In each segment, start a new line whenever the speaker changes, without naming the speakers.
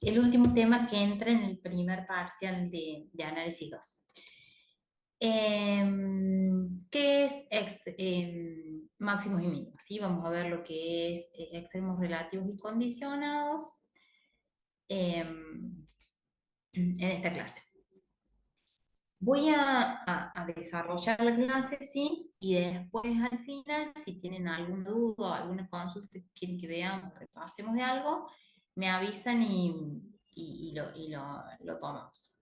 el último tema que entra en el primer parcial de análisis 2. ¿Qué es máximos y mínimos? ¿Sí? Vamos a ver lo que es extremos relativos y condicionados en esta clase. Voy a desarrollar la clase, sí, y después al final, si tienen alguna duda o alguna consulta que quieren que veamos, repasemos de algo, me avisan y lo tomamos.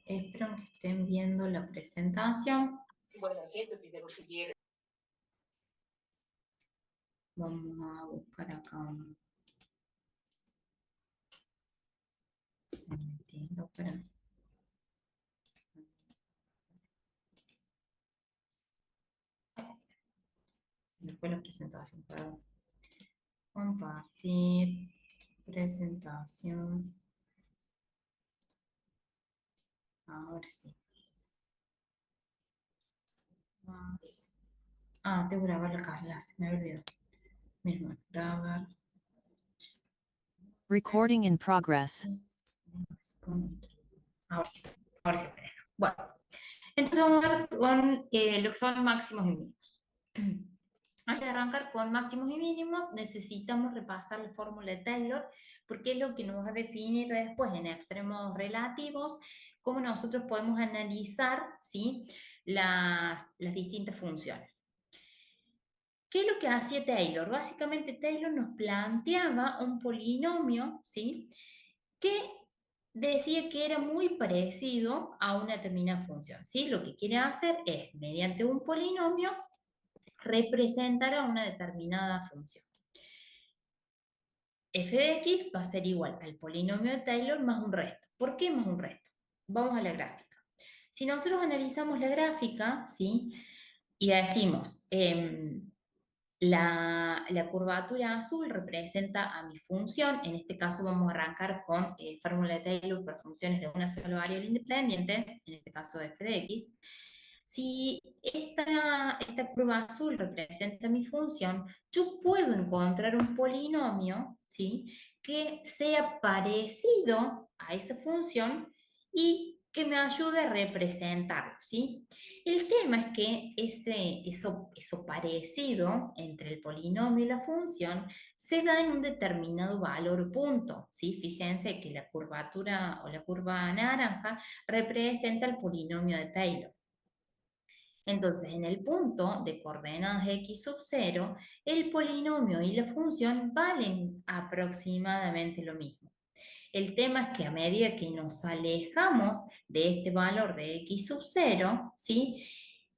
Espero que estén viendo la presentación.
Bueno, siento que tengo que
Vamos a buscar acá un... Se me entiendo, pero... Se me fue la presentación, perdón. Compartir, presentación. Ahora sí. Tengo que grabar la clase, me había olvidado. Mismo, grabar.
Recording in progress.
Ahora sí, ahora sí me deja. Bueno, entonces vamos a ver con lo que son máximos y mínimos. Antes de arrancar con máximos y mínimos, necesitamos repasar la fórmula de Taylor, porque es lo que nos va a definir después en extremos relativos, cómo nosotros podemos analizar, ¿sí?, las distintas funciones. ¿Qué es lo que hacía Taylor? Básicamente Taylor nos planteaba un polinomio, ¿sí?, que decía que era muy parecido a una determinada función, ¿sí? Lo que quiere hacer es, mediante un polinomio, representar a una determinada función. F de x va a ser igual al polinomio de Taylor más un resto. ¿Por qué más un resto? Vamos a la gráfica. Si nosotros analizamos la gráfica, ¿sí?, y decimos, la curvatura azul representa a mi función, en este caso vamos a arrancar con fórmula de Taylor para funciones de una sola variable independiente, en este caso f de x. Si esta curva azul representa mi función, yo puedo encontrar un polinomio, ¿sí?, que sea parecido a esa función y que me ayude a representarlo, ¿sí? El tema es que eso parecido entre el polinomio y la función se da en un determinado valor punto, ¿sí? Fíjense que la curvatura o la curva naranja representa el polinomio de Taylor. Entonces, en el punto de coordenadas x sub 0, el polinomio y la función valen aproximadamente lo mismo. El tema es que a medida que nos alejamos de este valor de x sub 0, ¿sí?,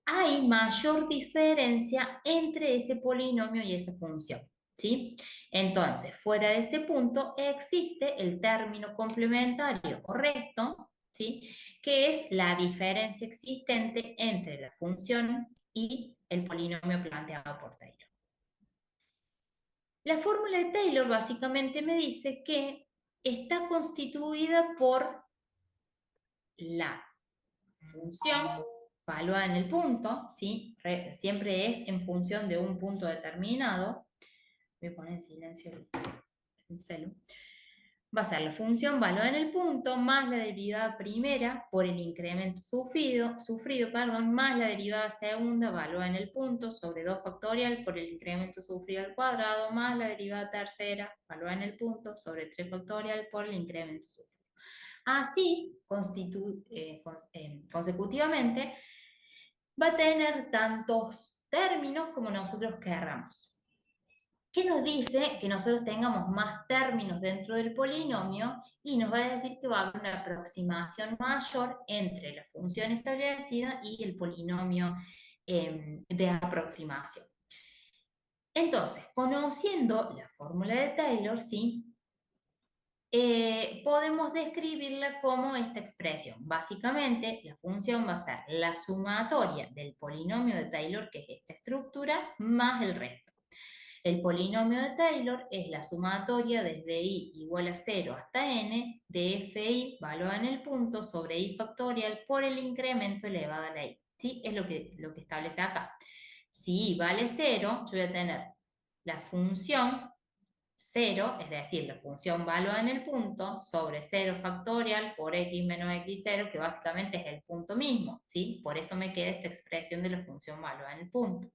hay mayor diferencia entre ese polinomio y esa función, ¿sí? Entonces, fuera de ese punto existe el término complementario o resto, ¿sí?, que es la diferencia existente entre la función y el polinomio planteado por Taylor. La fórmula de Taylor básicamente me dice que está constituida por la función evaluada en el punto, ¿sí? Siempre es en función de un punto determinado. Voy a poner en silencio el celu. Va a ser la función evaluada en el punto más la derivada primera por el incremento sufrido, más la derivada segunda evaluada en el punto sobre 2 factorial por el incremento sufrido al cuadrado más la derivada tercera evaluada en el punto sobre 3 factorial por el incremento sufrido. Así, consecutivamente, va a tener tantos términos como nosotros querramos. ¿Qué nos dice? Que nosotros tengamos más términos dentro del polinomio y nos va a decir que va a haber una aproximación mayor entre la función establecida y el polinomio de aproximación. Entonces, conociendo la fórmula de Taylor, ¿sí?, podemos describirla como esta expresión. Básicamente, la función va a ser la sumatoria del polinomio de Taylor, que es esta estructura, más el resto. El polinomio de Taylor es la sumatoria desde i igual a 0 hasta n de fi evaluada en el punto sobre i factorial por el incremento elevado a la i. ¿Sí? Es lo que establece acá. Si i vale 0, yo voy a tener la función 0, es decir, la función valuada en el punto, sobre 0 factorial por x menos x0, que básicamente es el punto mismo, ¿sí? Por eso me queda esta expresión de la función valuada en el punto.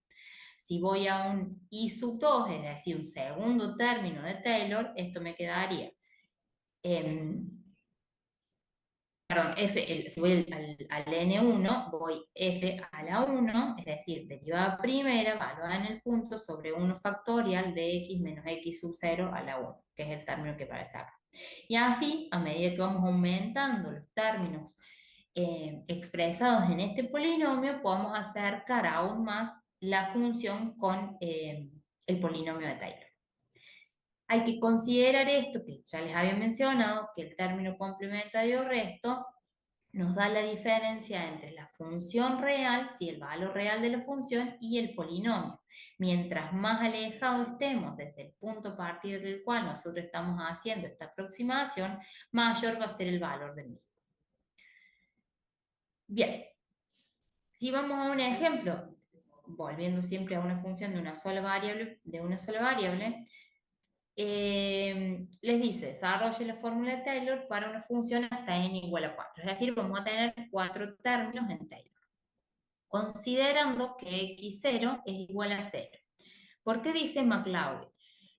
Si voy a un i sub 2, es decir, un segundo término de Taylor, esto me quedaría, perdón, si voy al n1, voy f a la 1, es decir, derivada primera, valuada en el punto, sobre 1 factorial de x menos x sub 0 a la 1, que es el término que aparece acá. Y así, a medida que vamos aumentando los términos expresados en este polinomio, podemos acercar aún más la función con el polinomio de Taylor. Hay que considerar esto que ya les había mencionado, que el término complementario resto nos da la diferencia entre la función real, si el valor real de la función, y el polinomio. Mientras más alejados estemos desde el punto a partir del cual nosotros estamos haciendo esta aproximación, mayor va a ser el valor del mismo. Bien, si vamos a un ejemplo, volviendo siempre a una función de una sola variable, les dice, desarrolle la fórmula de Taylor para una función hasta n igual a 4. Es decir, vamos a tener 4 términos en Taylor, considerando que x0 es igual a 0. ¿Por qué dice Maclaurin?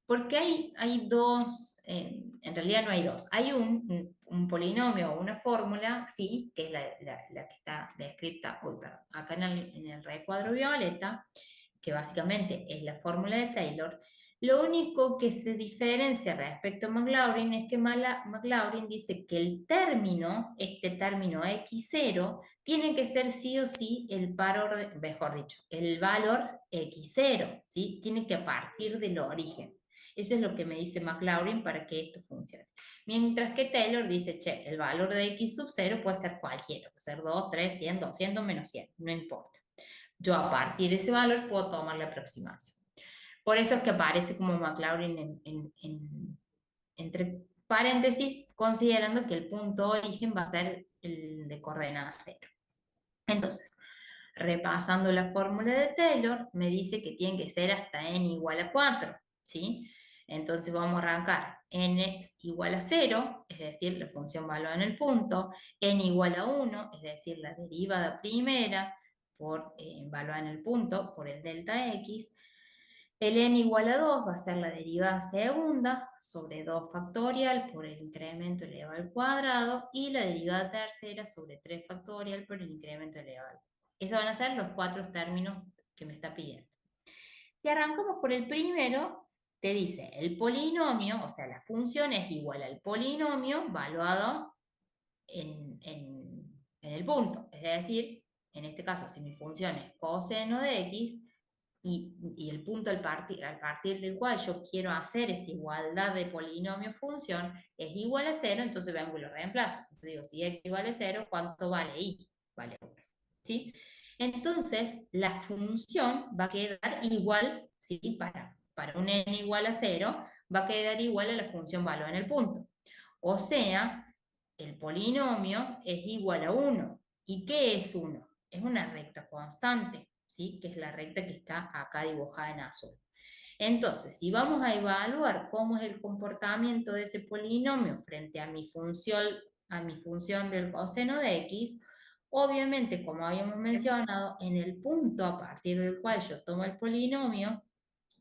Porque hay dos, en realidad no hay dos, hay un polinomio o una fórmula, sí, que es la que está descrita acá en el recuadro violeta, que básicamente es la fórmula de Taylor. Lo único que se diferencia respecto a Maclaurin es que Maclaurin dice que el término, este término x0, tiene que ser sí o sí el valor, mejor dicho, el valor x0, ¿sí? Tiene que partir del origen. Eso es lo que me dice Maclaurin para que esto funcione. Mientras que Taylor dice, che, el valor de x sub 0 puede ser cualquiera, puede ser 2, 3, 100, 200, menos 100, no importa. Yo a partir de ese valor puedo tomar la aproximación. Por eso es que aparece como Maclaurin entre paréntesis, considerando que el punto origen va a ser el de coordenada 0. Entonces, repasando la fórmula de Taylor, me dice que tiene que ser hasta n igual a 4, ¿sí? Entonces vamos a arrancar n igual a 0, es decir, la función valuada en el punto, n igual a 1, es decir, la derivada primera por valuada en el punto por el delta x, el n igual a 2 va a ser la derivada segunda sobre 2 factorial por el incremento elevado al cuadrado y la derivada tercera sobre 3 factorial por el incremento elevado al cuadrado. Esos van a ser los 4 términos que me está pidiendo. Si arrancamos por el primero, te dice el polinomio, o sea, la función es igual al polinomio valuado en el punto. Es decir, en este caso, si mi función es coseno de x, y el punto al partir del cual yo quiero hacer esa igualdad de polinomio-función es igual a 0, entonces vengo y lo reemplazo. Entonces digo, si x vale 0, ¿cuánto vale y? Vale 1. ¿Sí? Entonces, la función va a quedar igual, ¿sí? Para un n igual a 0, va a quedar igual a la función valor en el punto. O sea, el polinomio es igual a 1. ¿Y qué es 1? Es una recta constante, ¿sí? Que es la recta que está acá dibujada en azul. Entonces, si vamos a evaluar cómo es el comportamiento de ese polinomio frente a mi función del coseno de x, obviamente, como habíamos mencionado, en el punto a partir del cual yo tomo el polinomio,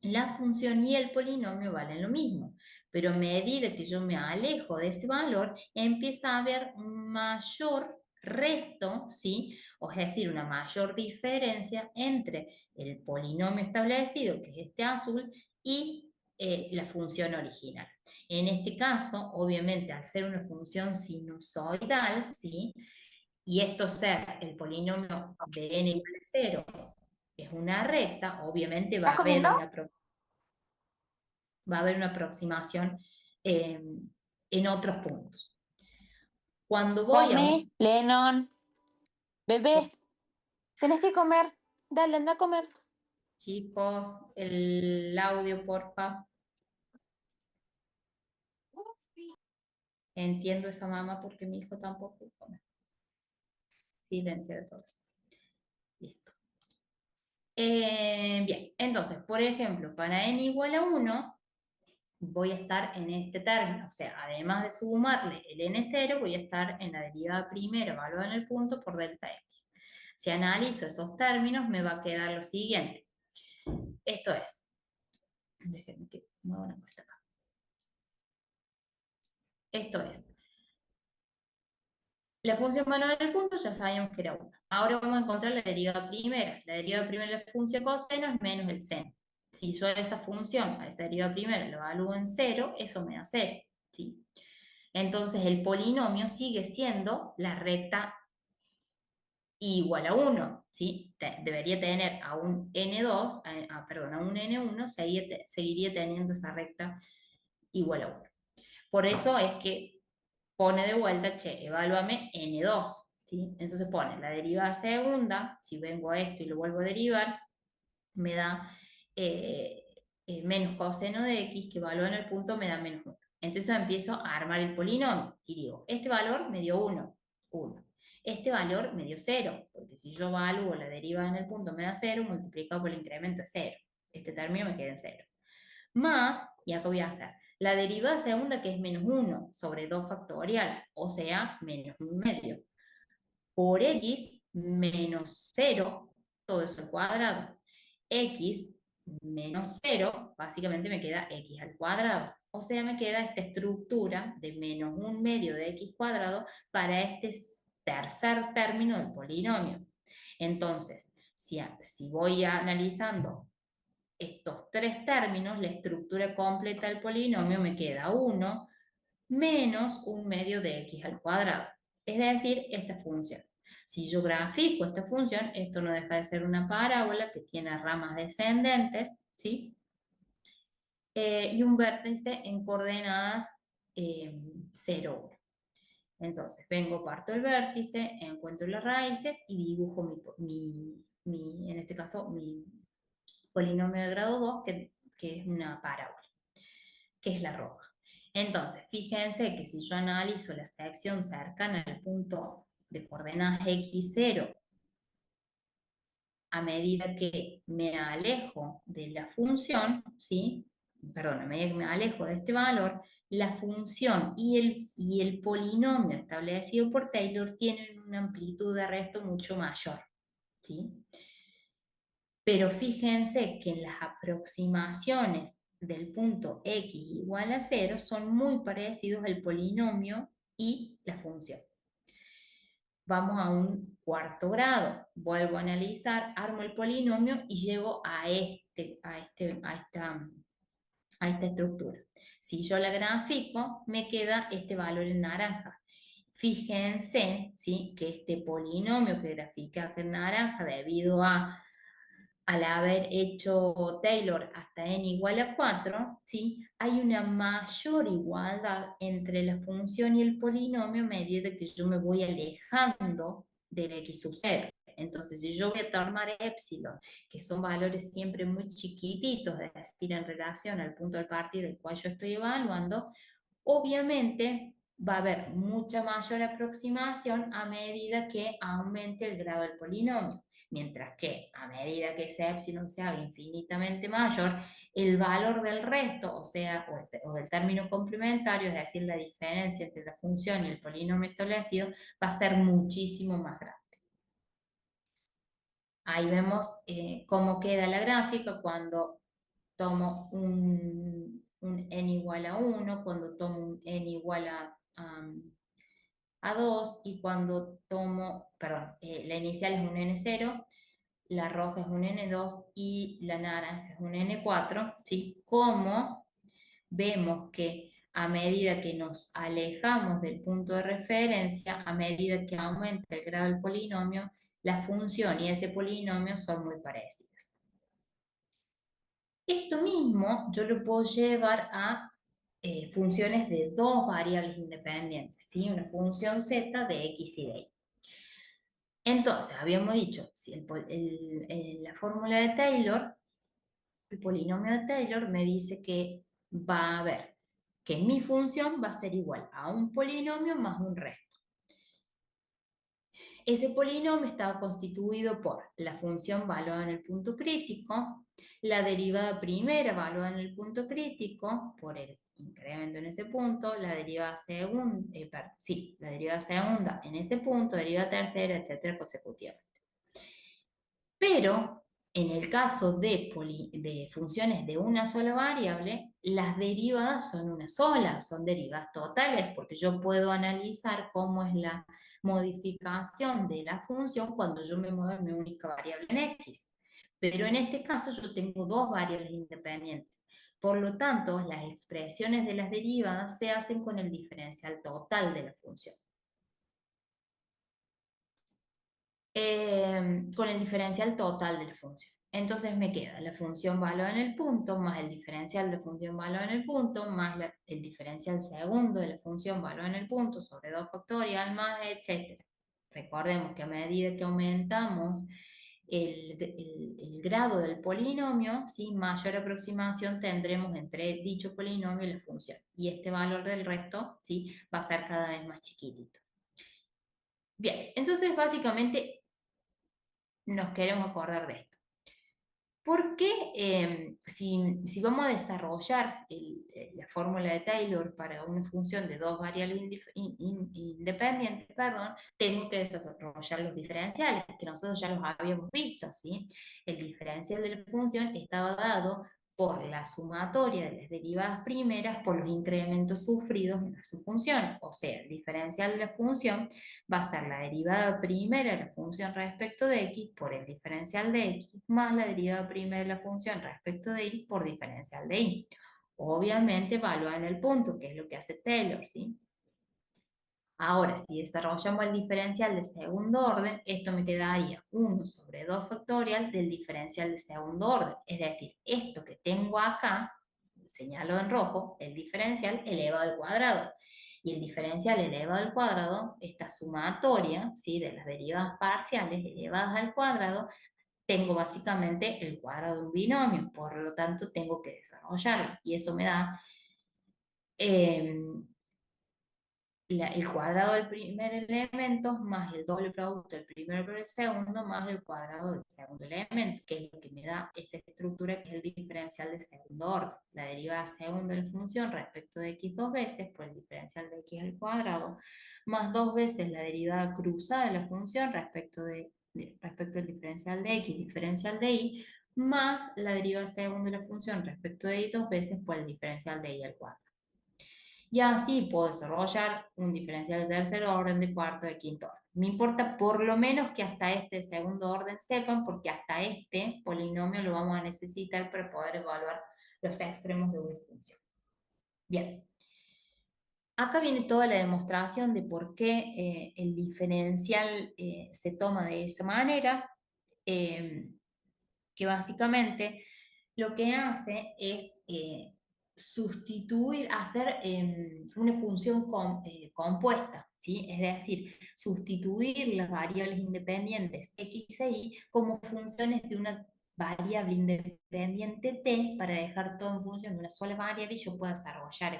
la función y el polinomio valen lo mismo, pero a medida que yo me alejo de ese valor, empieza a haber mayor resto, ¿sí? O es decir, una mayor diferencia entre el polinomio establecido, que es este azul, y la función original. En este caso, obviamente, al ser una función sinusoidal, ¿sí? Y esto ser el polinomio de n igual a 0 es una recta, obviamente
¿Estás comiendo?
va a haber una aproximación en otros puntos. Cuando voy a
Come,
un...
Lennon. Bebé, tenés que comer. Dale, anda a comer.
Chicos, el audio, porfa. Entiendo esa mamá porque mi hijo tampoco come. Silencio de todos. Listo. Bien, entonces, por ejemplo, para n igual a 1, voy a estar en este término, o sea, además de sumarle el n0, voy a estar en la derivada primera evaluada en el punto por delta x. Si analizo esos términos, me va a quedar lo siguiente. Esto es, déjenme que mueva una cosa acá. Esto es, la función manual del punto ya sabíamos que era 1. Ahora vamos a encontrar la derivada primera. La derivada primera de la función coseno es menos el seno. Si yo a esa función, a esa derivada primera, lo evalúo en 0, eso me da 0. ¿Sí? Entonces el polinomio sigue siendo la recta igual a 1. ¿Sí? Debería tener a un n2, perdón, a un n1, seguiría teniendo esa recta igual a 1. Por eso es que pone de vuelta, che, evalúame n2, ¿sí? Entonces pone la derivada segunda, si vengo a esto y lo vuelvo a derivar, me da menos coseno de x, que evalúa en el punto me da menos 1. Entonces empiezo a armar el polinomio y digo, este valor me dio 1, 1. Este valor me dio 0, porque si yo evalúo la derivada en el punto me da 0, multiplicado por el incremento es 0. Este término me queda en 0. Más, y acá voy a hacer, la derivada segunda que es menos 1 sobre 2 factorial, o sea, menos 1 medio, por x menos 0, todo eso al cuadrado. X menos 0, básicamente me queda x al cuadrado. O sea, me queda esta estructura de menos 1 medio de x cuadrado para este tercer término del polinomio. Entonces, si voy analizando estos tres términos, la estructura completa del polinomio me queda 1 menos 1 medio de x al cuadrado. Es decir, esta función. Si yo grafico esta función, esto no deja de ser una parábola que tiene ramas descendentes, ¿sí? Y un vértice en coordenadas 0, 1. Entonces, vengo, parto el vértice, encuentro las raíces y dibujo en este caso, mi polinomio de grado 2, que es una parábola, que es la roja. Entonces, fíjense que si yo analizo la sección cercana al punto de coordenadas x0, a medida que me alejo de la función, ¿sí? Perdón, a medida que me alejo de este valor, la función y el polinomio establecido por Taylor tienen una amplitud de resto mucho mayor, ¿sí? Pero fíjense que en las aproximaciones del punto x igual a 0 son muy parecidos el polinomio y la función. Vamos a un cuarto grado, vuelvo a analizar, armo el polinomio y llego a esta estructura. Si yo la grafico, me queda este valor en naranja. Fíjense, ¿sí?, que este polinomio que grafica acá en naranja, debido al haber hecho Taylor hasta n igual a 4, ¿sí?, hay una mayor igualdad entre la función y el polinomio a medida que yo me voy alejando del x sub 0. Entonces, si yo voy a tomar epsilon, que son valores siempre muy chiquititos, es decir, en relación al punto de partida del cual yo estoy evaluando, obviamente va a haber mucha mayor aproximación a medida que aumente el grado del polinomio, mientras que a medida que ese epsilon se haga infinitamente mayor, el valor del resto, o sea, o del término complementario, es decir, la diferencia entre la función y el polinomio establecido, va a ser muchísimo más grande. Ahí vemos cómo queda la gráfica cuando tomo un n igual a 1, cuando tomo un n igual a 2 y cuando tomo, perdón, la inicial es un n0, la roja es un n2 y la naranja es un n4, ¿sí? Como vemos que a medida que nos alejamos del punto de referencia, a medida que aumenta el grado del polinomio, la función y ese polinomio son muy parecidas. Esto mismo yo lo puedo llevar a funciones de dos variables independientes, ¿sí? Una función z de x y de y. Entonces, habíamos dicho, si la fórmula de Taylor, el polinomio de Taylor me dice que va a haber, que mi función va a ser igual a un polinomio más un resto. Ese polinomio estaba constituido por la función valuada en el punto crítico, la derivada primera valuada en el punto crítico por el incremento en ese punto, la derivada segunda, la derivada segunda en ese punto, derivada tercera, etcétera, consecutivamente. Pero en el caso de funciones de una sola variable, las derivadas son una sola, son derivadas totales, porque yo puedo analizar cómo es la modificación de la función cuando yo me muevo en mi única variable en X. Pero en este caso yo tengo dos variables independientes. Por lo tanto, las expresiones de las derivadas se hacen con el diferencial total de la función. Con el diferencial total de la función. Entonces me queda la función valuada en el punto más el diferencial de función valuada en el punto más el diferencial segundo de la función valuada en el punto sobre 2 factorial más etcétera. Recordemos que a medida que aumentamos el grado del polinomio, ¿sí? Mayor aproximación tendremos entre dicho polinomio y la función. Y este valor del resto, ¿sí? Va a ser cada vez más chiquitito. Bien, entonces básicamente nos queremos acordar de esto. Porque si vamos a desarrollar la fórmula de Taylor para una función de dos variables independientes, tengo que desarrollar los diferenciales, que nosotros ya los habíamos visto, ¿sí? El diferencial de la función estaba dado por la sumatoria de las derivadas primeras por los incrementos sufridos en la subfunción. O sea, el diferencial de la función va a ser la derivada primera de la función respecto de x por el diferencial de x más la derivada primera de la función respecto de y por diferencial de y. Obviamente evalúa en el punto, que es lo que hace Taylor, ¿sí? Ahora, si desarrollamos el diferencial de segundo orden, esto me quedaría 1 sobre 2 factorial del diferencial de segundo orden. Es decir, esto que tengo acá, señalo en rojo, el diferencial elevado al cuadrado. Y el diferencial elevado al cuadrado, esta sumatoria, ¿sí? De las derivadas parciales elevadas al cuadrado, tengo básicamente el cuadrado de un binomio, por lo tanto tengo que desarrollarlo. Y eso me da el cuadrado del primer elemento más el doble producto del primero por el segundo más el cuadrado del segundo elemento, que es lo que me da esa estructura que es el diferencial de segundo orden. La derivada segunda de la función respecto de x dos veces por el diferencial de x al cuadrado, más dos veces la derivada cruzada de la función respecto del diferencial de x, diferencial de y, más la derivada segunda de la función respecto de y dos veces por el diferencial de y al cuadrado. Y así puedo desarrollar un diferencial de tercer orden, de cuarto, de quinto orden. Me importa por lo menos que hasta este segundo orden sepan, porque hasta este polinomio lo vamos a necesitar para poder evaluar los extremos de una función. Bien. Acá viene toda la demostración de por qué el diferencial se toma de esa manera, que básicamente lo que hace es sustituir, hacer una función compuesta, ¿sí? Es decir, sustituir las variables independientes x e y como funciones de una variable independiente t para dejar todo en función de una sola variable y yo pueda desarrollar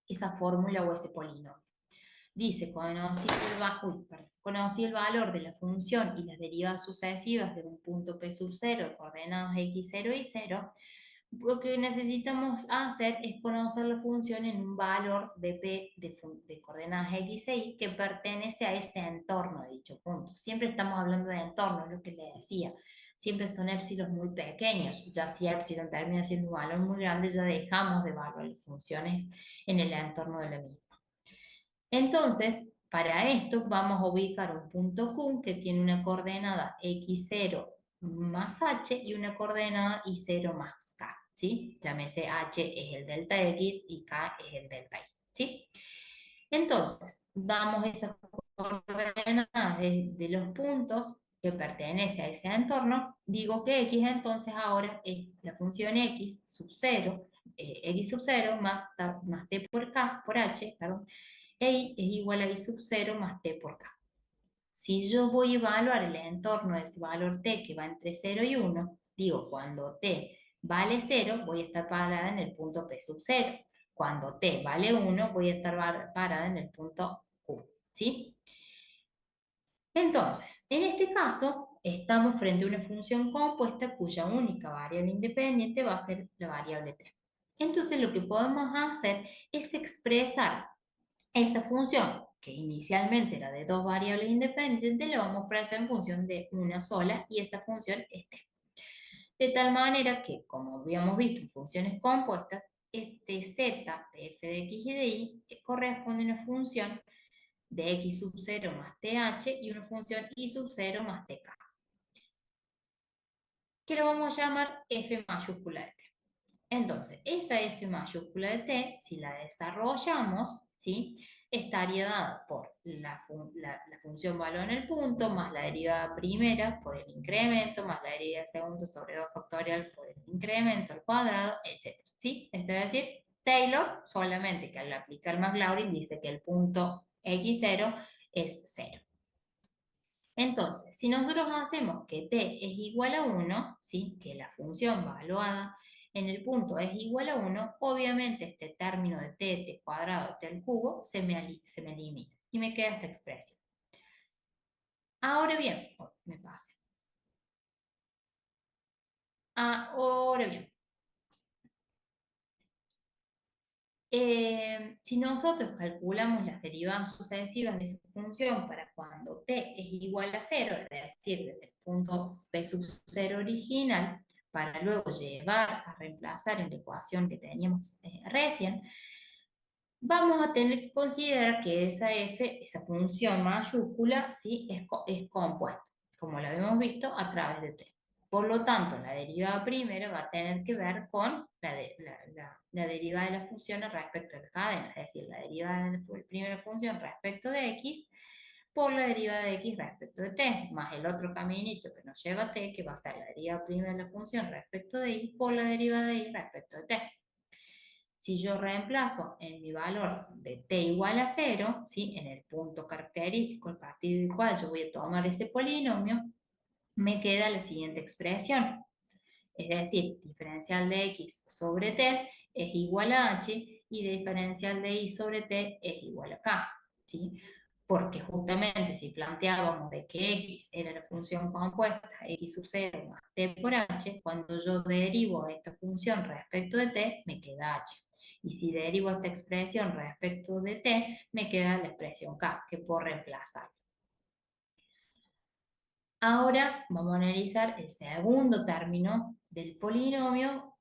esa fórmula o ese polinomio. Dice, conocí el valor de la función y las derivadas sucesivas de un punto P sub 0, coordenadas x0 y 0, lo que necesitamos hacer es conocer la función en un valor de P de coordenadas x e y que pertenece a ese entorno de dicho punto. Siempre estamos hablando de entorno, es lo que le decía. Siempre son épsilos muy pequeños. Ya si épsilon termina siendo un valor muy grande, ya dejamos de evaluar funciones en el entorno de la misma. Entonces, para esto vamos a ubicar un punto Q que tiene una coordenada x0 más h y una coordenada y0 más k, ¿sí? Llámese h es el delta x y k es el delta y, ¿sí? Entonces, damos esas coordenadas de los puntos que pertenece a ese entorno, digo que x entonces ahora es la función x sub 0, x sub 0 más t por k, por h, perdón, y es igual a i sub 0 más t por k. Si yo voy a evaluar el entorno de ese valor t que va entre 0 y 1, digo, cuando t vale 0, voy a estar parada en el punto p sub 0. Cuando t vale 1, voy a estar parada en el punto q, ¿sí? Entonces, en este caso, estamos frente a una función compuesta cuya única variable independiente va a ser la variable t. Entonces, lo que podemos hacer es expresar esa función, que inicialmente era de dos variables independientes, la vamos a expresar en función de una sola y esa función es t. De tal manera que, como habíamos visto en funciones compuestas, este z de f de x y de y corresponde a una función de x sub 0 más th y una función y sub 0 más tk, que lo vamos a llamar f mayúscula de t. Entonces, esa f mayúscula de t, si la desarrollamos, ¿sí?, estaría dada por la función valor en el punto, más la derivada primera por el incremento, más la derivada segunda sobre 2 factorial por el incremento al cuadrado, etc. ¿Sí? Esto es decir, Taylor, solamente que al aplicar Maclaurin, dice que el punto x0 es 0. Entonces, si nosotros hacemos que t es igual a 1, ¿sí?, que la función valuada en el punto es igual a 1, obviamente este término de t cuadrado, t al cubo, se me elimina y me queda esta expresión. Ahora bien, me pase. Ahora bien, si nosotros calculamos las derivadas sucesivas de esa función para cuando t es igual a 0, es decir, desde el punto p sub 0 original, para luego llevar a reemplazar en la ecuación que teníamos recién, vamos a tener que considerar que esa f, esa función mayúscula, ¿sí?, es compuesta, como lo habíamos visto, a través de t. Por lo tanto, la derivada primera va a tener que ver con la derivada de la función respecto de la cadena, es decir, la derivada de la primera función respecto de x por la derivada de x respecto de t, más el otro caminito que nos lleva a t, que va a ser la derivada primera de la función respecto de y por la derivada de y respecto de t. Si yo reemplazo en mi valor de t igual a 0, ¿sí?, en el punto característico a partir del cual yo voy a tomar ese polinomio, me queda la siguiente expresión. Es decir, diferencial de x sobre t es igual a h y de diferencial de y sobre t es igual a k, ¿sí? Porque justamente si planteábamos de que x era la función compuesta x sub 0 más t por h, cuando yo derivo esta función respecto de t, me queda h. Y si derivo esta expresión respecto de t, me queda la expresión k, que puedo reemplazar. Ahora vamos a analizar el segundo término del polinomio,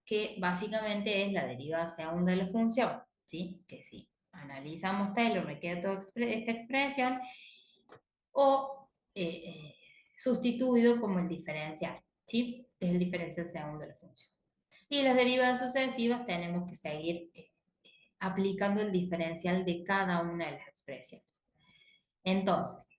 que básicamente es la derivada segunda de la función, ¿sí? Que si analizamos Taylor me queda toda esta expresión, o sustituido como el diferencial, ¿sí?, que es el diferencial segundo de la función. Y las derivadas sucesivas tenemos que seguir aplicando el diferencial de cada una de las expresiones. Entonces,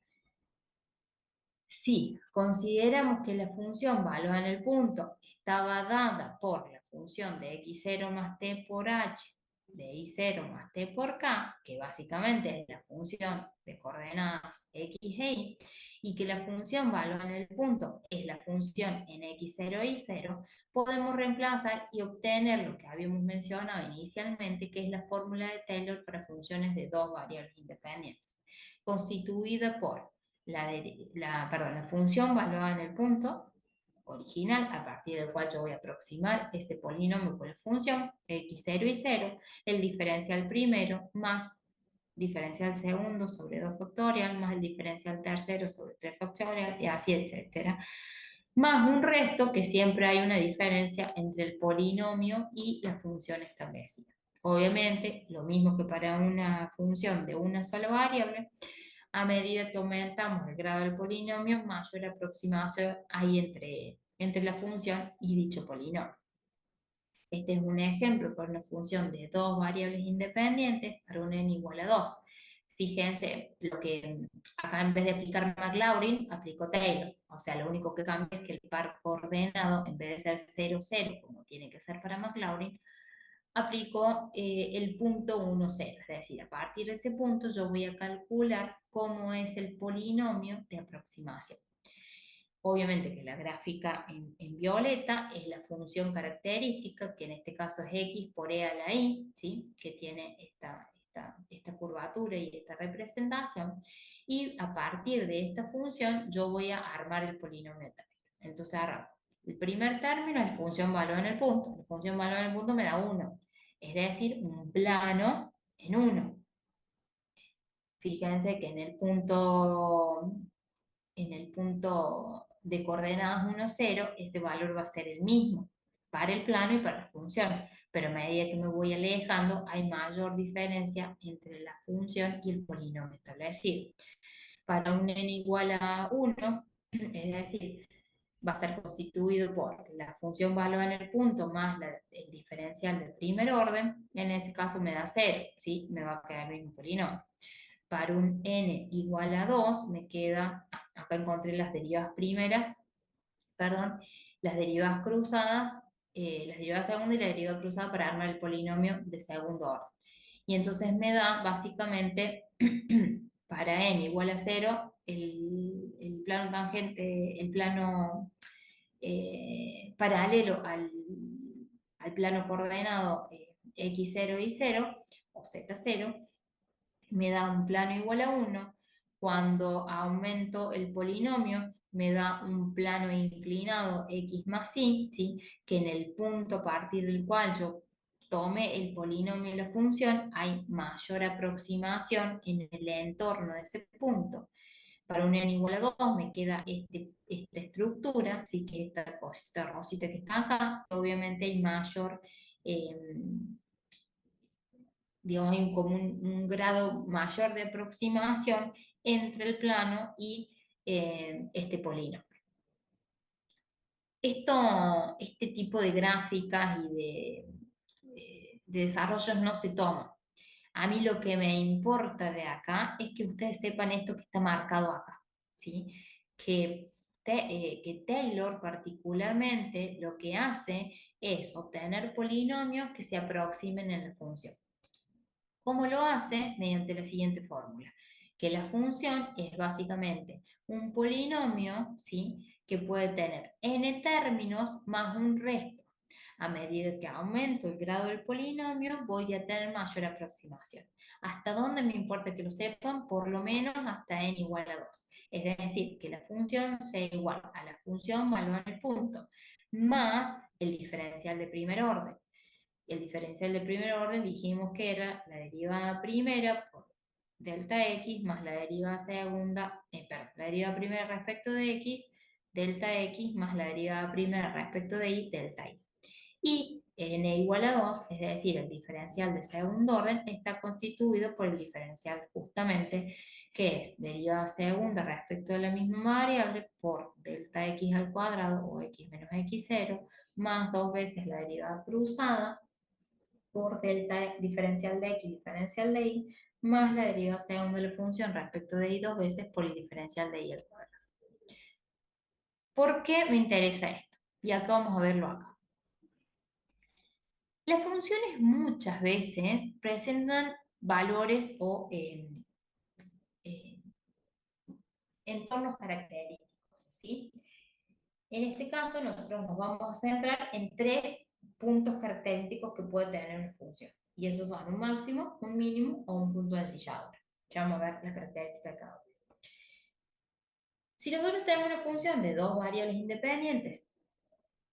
si consideramos que la función valorada en el punto estaba dada por la función de x0 más t por h de y0 más t por k, que básicamente es la función de coordenadas x e y, y que la función valorada en el punto es la función en x0 y 0, podemos reemplazar y obtener lo que habíamos mencionado inicialmente, que es la fórmula de Taylor para funciones de dos variables independientes, constituida por la función valorada en el punto original, a partir del cual yo voy a aproximar ese polinomio con la función x0 y 0, el diferencial primero más diferencial segundo sobre 2 factorial, más el diferencial tercero sobre 3 factorial, y así, etcétera. Más un resto, que siempre hay una diferencia entre el polinomio y la función establecida. Obviamente, lo mismo que para una función de una sola variable, a medida que aumentamos el grado del polinomio, mayor aproximación hay entre la función y dicho polinomio. Este es un ejemplo por una función de dos variables independientes para un n igual a 2. Fíjense, lo que acá en vez de aplicar Maclaurin, aplico Taylor. O sea, lo único que cambia es que el par coordenado, en vez de ser 0, 0, como tiene que ser para Maclaurin, aplico el punto 1, 0. Es decir, a partir de ese punto yo voy a calcular cómo es el polinomio de aproximación. Obviamente que la gráfica en violeta es la función característica, que en este caso es x por e a la i, ¿sí?, que tiene esta esta curvatura y esta representación, y a partir de esta función yo voy a armar el polinomio térmico. Entonces arranco. El primer término es función valor en el punto. La función valor en el punto me da 1, es decir, un plano en 1. Fíjense que en el punto de coordenadas 1, 0, ese valor va a ser el mismo para el plano y para la función, pero a medida que me voy alejando hay mayor diferencia entre la función y el polinomio establecido. Para un n igual a 1, es decir, va a estar constituido por la función valor en el punto más el diferencial de primer orden, en ese caso me da 0, ¿sí? Me va a quedar el mismo polinomio. Para un n igual a 2, me queda, acá encontré las derivas primeras, perdón, las derivas cruzadas, las derivas segunda y la deriva cruzada para armar el polinomio de segundo orden. Y entonces me da básicamente para n igual a 0 el plano tangente, el plano paralelo al plano coordenado x0 y 0 o z0, me da un plano igual a 1. Cuando aumento el polinomio, me da un plano inclinado x más y, ¿sí? Que en el punto a partir del cual yo tome el polinomio y la función, hay mayor aproximación en el entorno de ese punto. Para un n igual a 2 me queda esta estructura, así que esta cosita rosita que está acá, obviamente hay mayor, digamos, hay como un grado mayor de aproximación entre el plano y este polinomio. Este tipo de gráficas y de desarrollos no se toman. A mí lo que me importa de acá es que ustedes sepan esto que está marcado acá, ¿sí? Que Taylor particularmente lo que hace es obtener polinomios que se aproximen en la función. ¿Cómo lo hace? Mediante la siguiente fórmula, que la función es básicamente un polinomio, ¿sí? Que puede tener n términos más un resto. A medida que aumento el grado del polinomio, voy a tener mayor aproximación. ¿Hasta dónde me importa que lo sepan? Por lo menos hasta n igual a 2. Es decir, que la función sea igual a la función valor en el punto, más el diferencial de primer orden. El diferencial de primer orden dijimos que era la derivada primera por delta x más la derivada segunda, perdón, la derivada primera respecto de x, delta x más la derivada primera respecto de y, delta y. Y n igual a 2, es decir, el diferencial de segundo orden, está constituido por el diferencial justamente que es derivada segunda respecto de la misma variable por delta x al cuadrado o x menos x0 más dos veces la derivada cruzada por delta diferencial de x diferencial de y más la derivada segunda de la función respecto de y dos veces por el diferencial de y al cuadrado. ¿Por qué me interesa esto? Y acá vamos a verlo acá. Las funciones muchas veces presentan valores o entornos característicos, ¿sí? En este caso nosotros nos vamos a centrar en tres puntos característicos que puede tener una función. Y esos son un máximo, un mínimo o un punto de ensilladura. Ya vamos a ver la característica de cada uno. Si nosotros tenemos una función de dos variables independientes,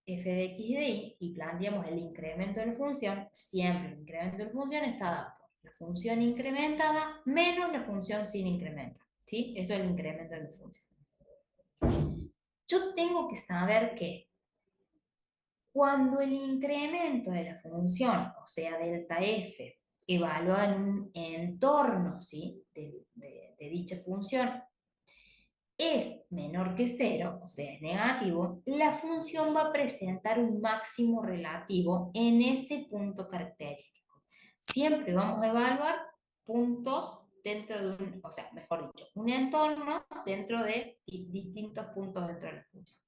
f de x y de y planteamos el incremento de la función, siempre el incremento de la función está dado por la función incrementada menos la función sin incremento. ¿Sí? Eso es el incremento de la función. Yo tengo que saber que cuando el incremento de la función, o sea, delta f, evalúa en un entorno, ¿sí? de dicha función, es menor que 0, o sea, es negativo, la función va a presentar un máximo relativo en ese punto característico. Siempre vamos a evaluar puntos dentro de un, o sea, mejor dicho, un entorno dentro de distintos puntos dentro de la función.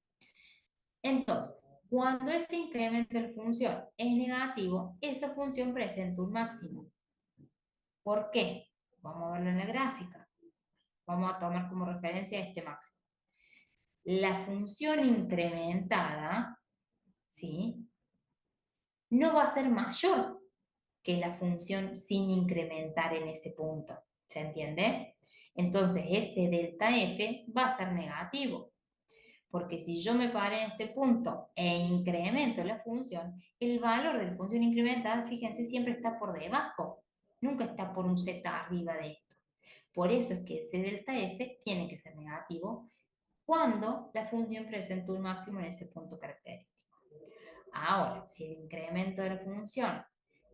Entonces, cuando este incremento de la función es negativo, esa función presenta un máximo. ¿Por qué? Vamos a verlo en la gráfica. Vamos a tomar como referencia este máximo. La función incrementada, ¿sí? No va a ser mayor que la función sin incrementar en ese punto. ¿Se entiende? Entonces ese delta f va a ser negativo. Porque si yo me paro en este punto e incremento la función, el valor de la función incrementada, fíjense, siempre está por debajo. Nunca está por un z arriba de esto. Por eso es que ese delta f tiene que ser negativo cuando la función presenta un máximo en ese punto característico. Ahora, si el incremento de la función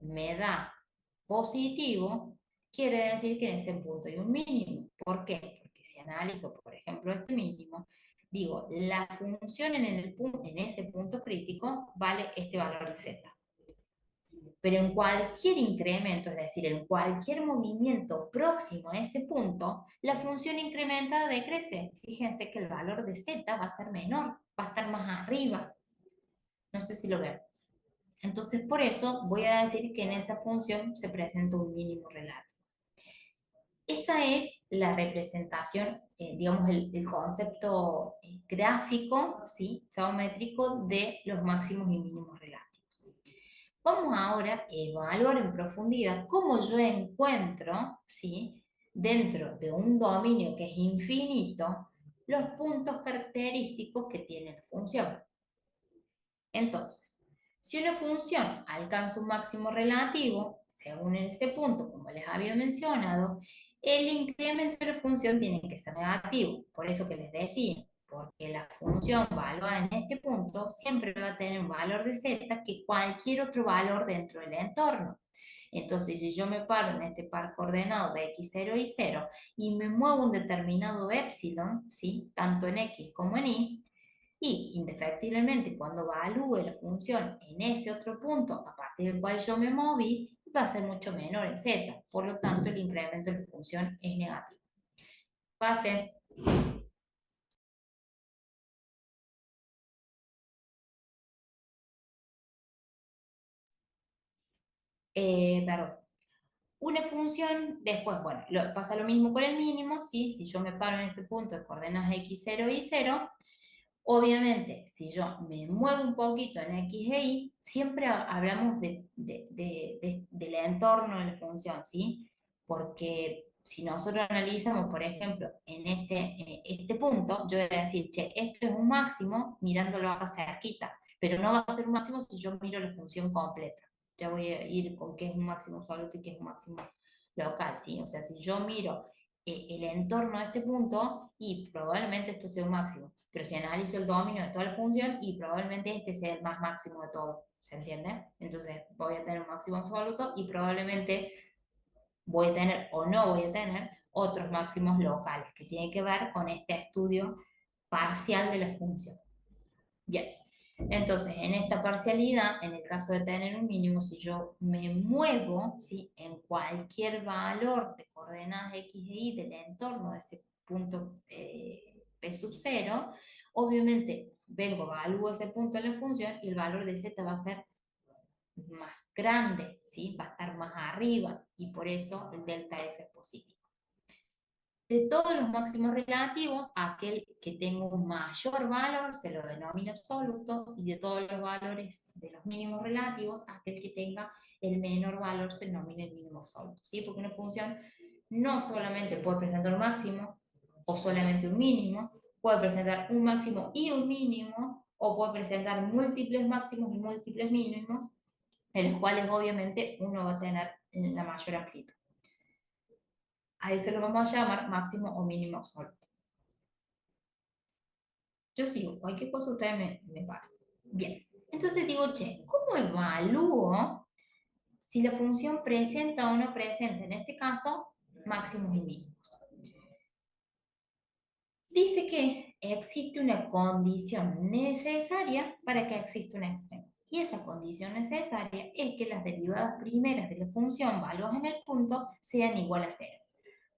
me da positivo, quiere decir que en ese punto hay un mínimo. ¿Por qué? Porque si analizo, por ejemplo, este mínimo, digo, la función en ese punto crítico vale este valor de z. Pero en cualquier incremento, es decir, en cualquier movimiento próximo a ese punto, la función incrementada decrece. Fíjense que el valor de z va a ser menor, va a estar más arriba. No sé si lo ven. Entonces, por eso voy a decir que en esa función se presenta un mínimo relativo. Esa es la representación, digamos, el concepto gráfico, ¿sí? Geométrico de los máximos y mínimos relativos. Vamos ahora a evaluar en profundidad cómo yo encuentro, ¿sí? Dentro de un dominio que es infinito, los puntos característicos que tiene la función. Entonces, si una función alcanza un máximo relativo, según ese punto, como les había mencionado, el incremento de la función tiene que ser negativo. Por eso que les decía, porque la función valuada en este punto siempre va a tener un valor de z que cualquier otro valor dentro del entorno. Entonces, si yo me paro en este par coordenado de x0 y 0 y me muevo un determinado epsilon, ¿sí? Tanto en x como en y, indefectiblemente cuando evalúe la función en ese otro punto a partir del cual yo me moví, va a ser mucho menor en z. Por lo tanto, el incremento de la función es negativo. Pase. Perdón. Una función, después, bueno, pasa lo mismo con el mínimo, ¿sí? Si yo me paro en este punto de coordenadas x0 y 0, obviamente, si yo me muevo un poquito en x e y, siempre hablamos del entorno de la función, ¿sí? Porque si nosotros analizamos, por ejemplo, en este punto, yo voy a decir, che, esto es un máximo mirándolo acá cerquita, pero no va a ser un máximo si yo miro la función completa. Ya voy a ir con qué es un máximo absoluto y qué es un máximo local, ¿sí? O sea, si yo miro el entorno de este punto, y probablemente esto sea un máximo. Pero si analizo el dominio de toda la función, y probablemente este sea el más máximo de todo. ¿Se entiende? Entonces voy a tener un máximo absoluto y probablemente voy a tener o no voy a tener otros máximos locales, que tienen que ver con este estudio parcial de la función. Bien. Entonces, en esta parcialidad, en el caso de tener un mínimo, si yo me muevo, ¿sí? En cualquier valor de coordenadas x e y del entorno de ese punto p sub 0, obviamente vengo, evalúo ese punto en la función y el valor de z va a ser más grande, ¿sí? Va a estar más arriba y por eso el delta f es positivo. De todos los máximos relativos, aquel que tenga un mayor valor se lo denomina absoluto, y de todos los valores de los mínimos relativos, aquel que tenga el menor valor se denomina el mínimo absoluto, ¿sí? Porque una función no solamente puede presentar un máximo o solamente un mínimo, puede presentar un máximo y un mínimo, o puede presentar múltiples máximos y múltiples mínimos, de los cuales obviamente uno va a tener la mayor amplitud. A eso lo vamos a llamar máximo o mínimo absoluto. Yo sigo, cualquier cosa ustedes me paran. Bien, entonces digo, che, ¿cómo evalúo si la función presenta o no presenta, en este caso, máximos y mínimos? Dice que existe una condición necesaria para que exista una extrema. Y esa condición necesaria es que las derivadas primeras de la función valuadas en el punto sean igual a cero.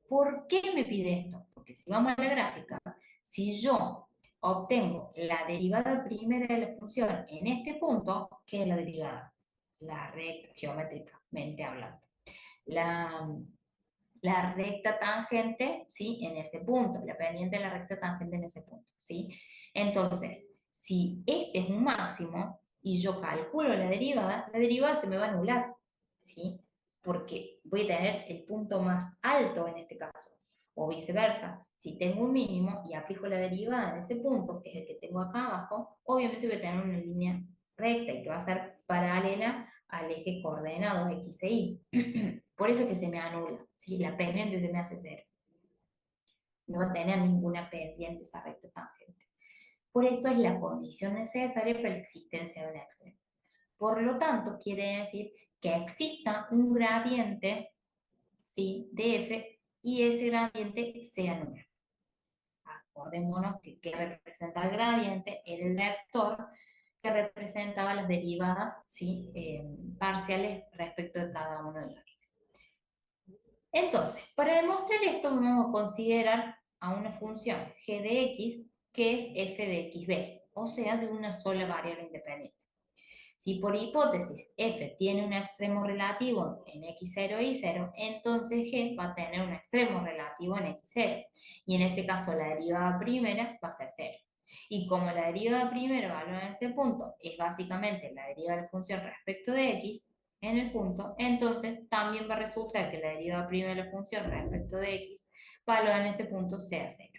¿Por qué me pide esto? Porque si vamos a la gráfica, si yo obtengo la derivada primera de la función en este punto, ¿qué es la derivada? La recta, geométricamente hablando. La recta tangente, ¿sí? En ese punto, la pendiente de la recta tangente en ese punto, ¿sí? Entonces, si este es un máximo y yo calculo la derivada se me va a anular, ¿sí? porque voy a tener el punto más alto en este caso, o viceversa. Si tengo un mínimo y aplico la derivada en ese punto, que es el que tengo acá abajo, obviamente voy a tener una línea recta y que va a ser paralela al eje coordenado X e Y. Por eso es que se me anula, ¿sí? La pendiente se me hace cero. No va a tener ninguna pendiente esa recta tangente. Por eso es la condición necesaria para la existencia de un extremo. Por lo tanto, quiere decir que exista un gradiente, ¿sí?, de f y ese gradiente sea nulo. Acordémonos que representa el gradiente, era el vector que representaba las derivadas, ¿sí?, parciales respecto de cada uno de los x. Entonces, para demostrar esto vamos a considerar a una función g de x que es f de xb, o sea, de una sola variable independiente. Si por hipótesis f tiene un extremo relativo en x0 y 0, entonces g va a tener un extremo relativo en x0. Y en ese caso la derivada primera va a ser 0. Y como la derivada primera valorada en ese punto es básicamente la derivada de la función respecto de x en el punto, entonces también va a resultar que la derivada primera de la función respecto de x valorada en ese punto sea 0.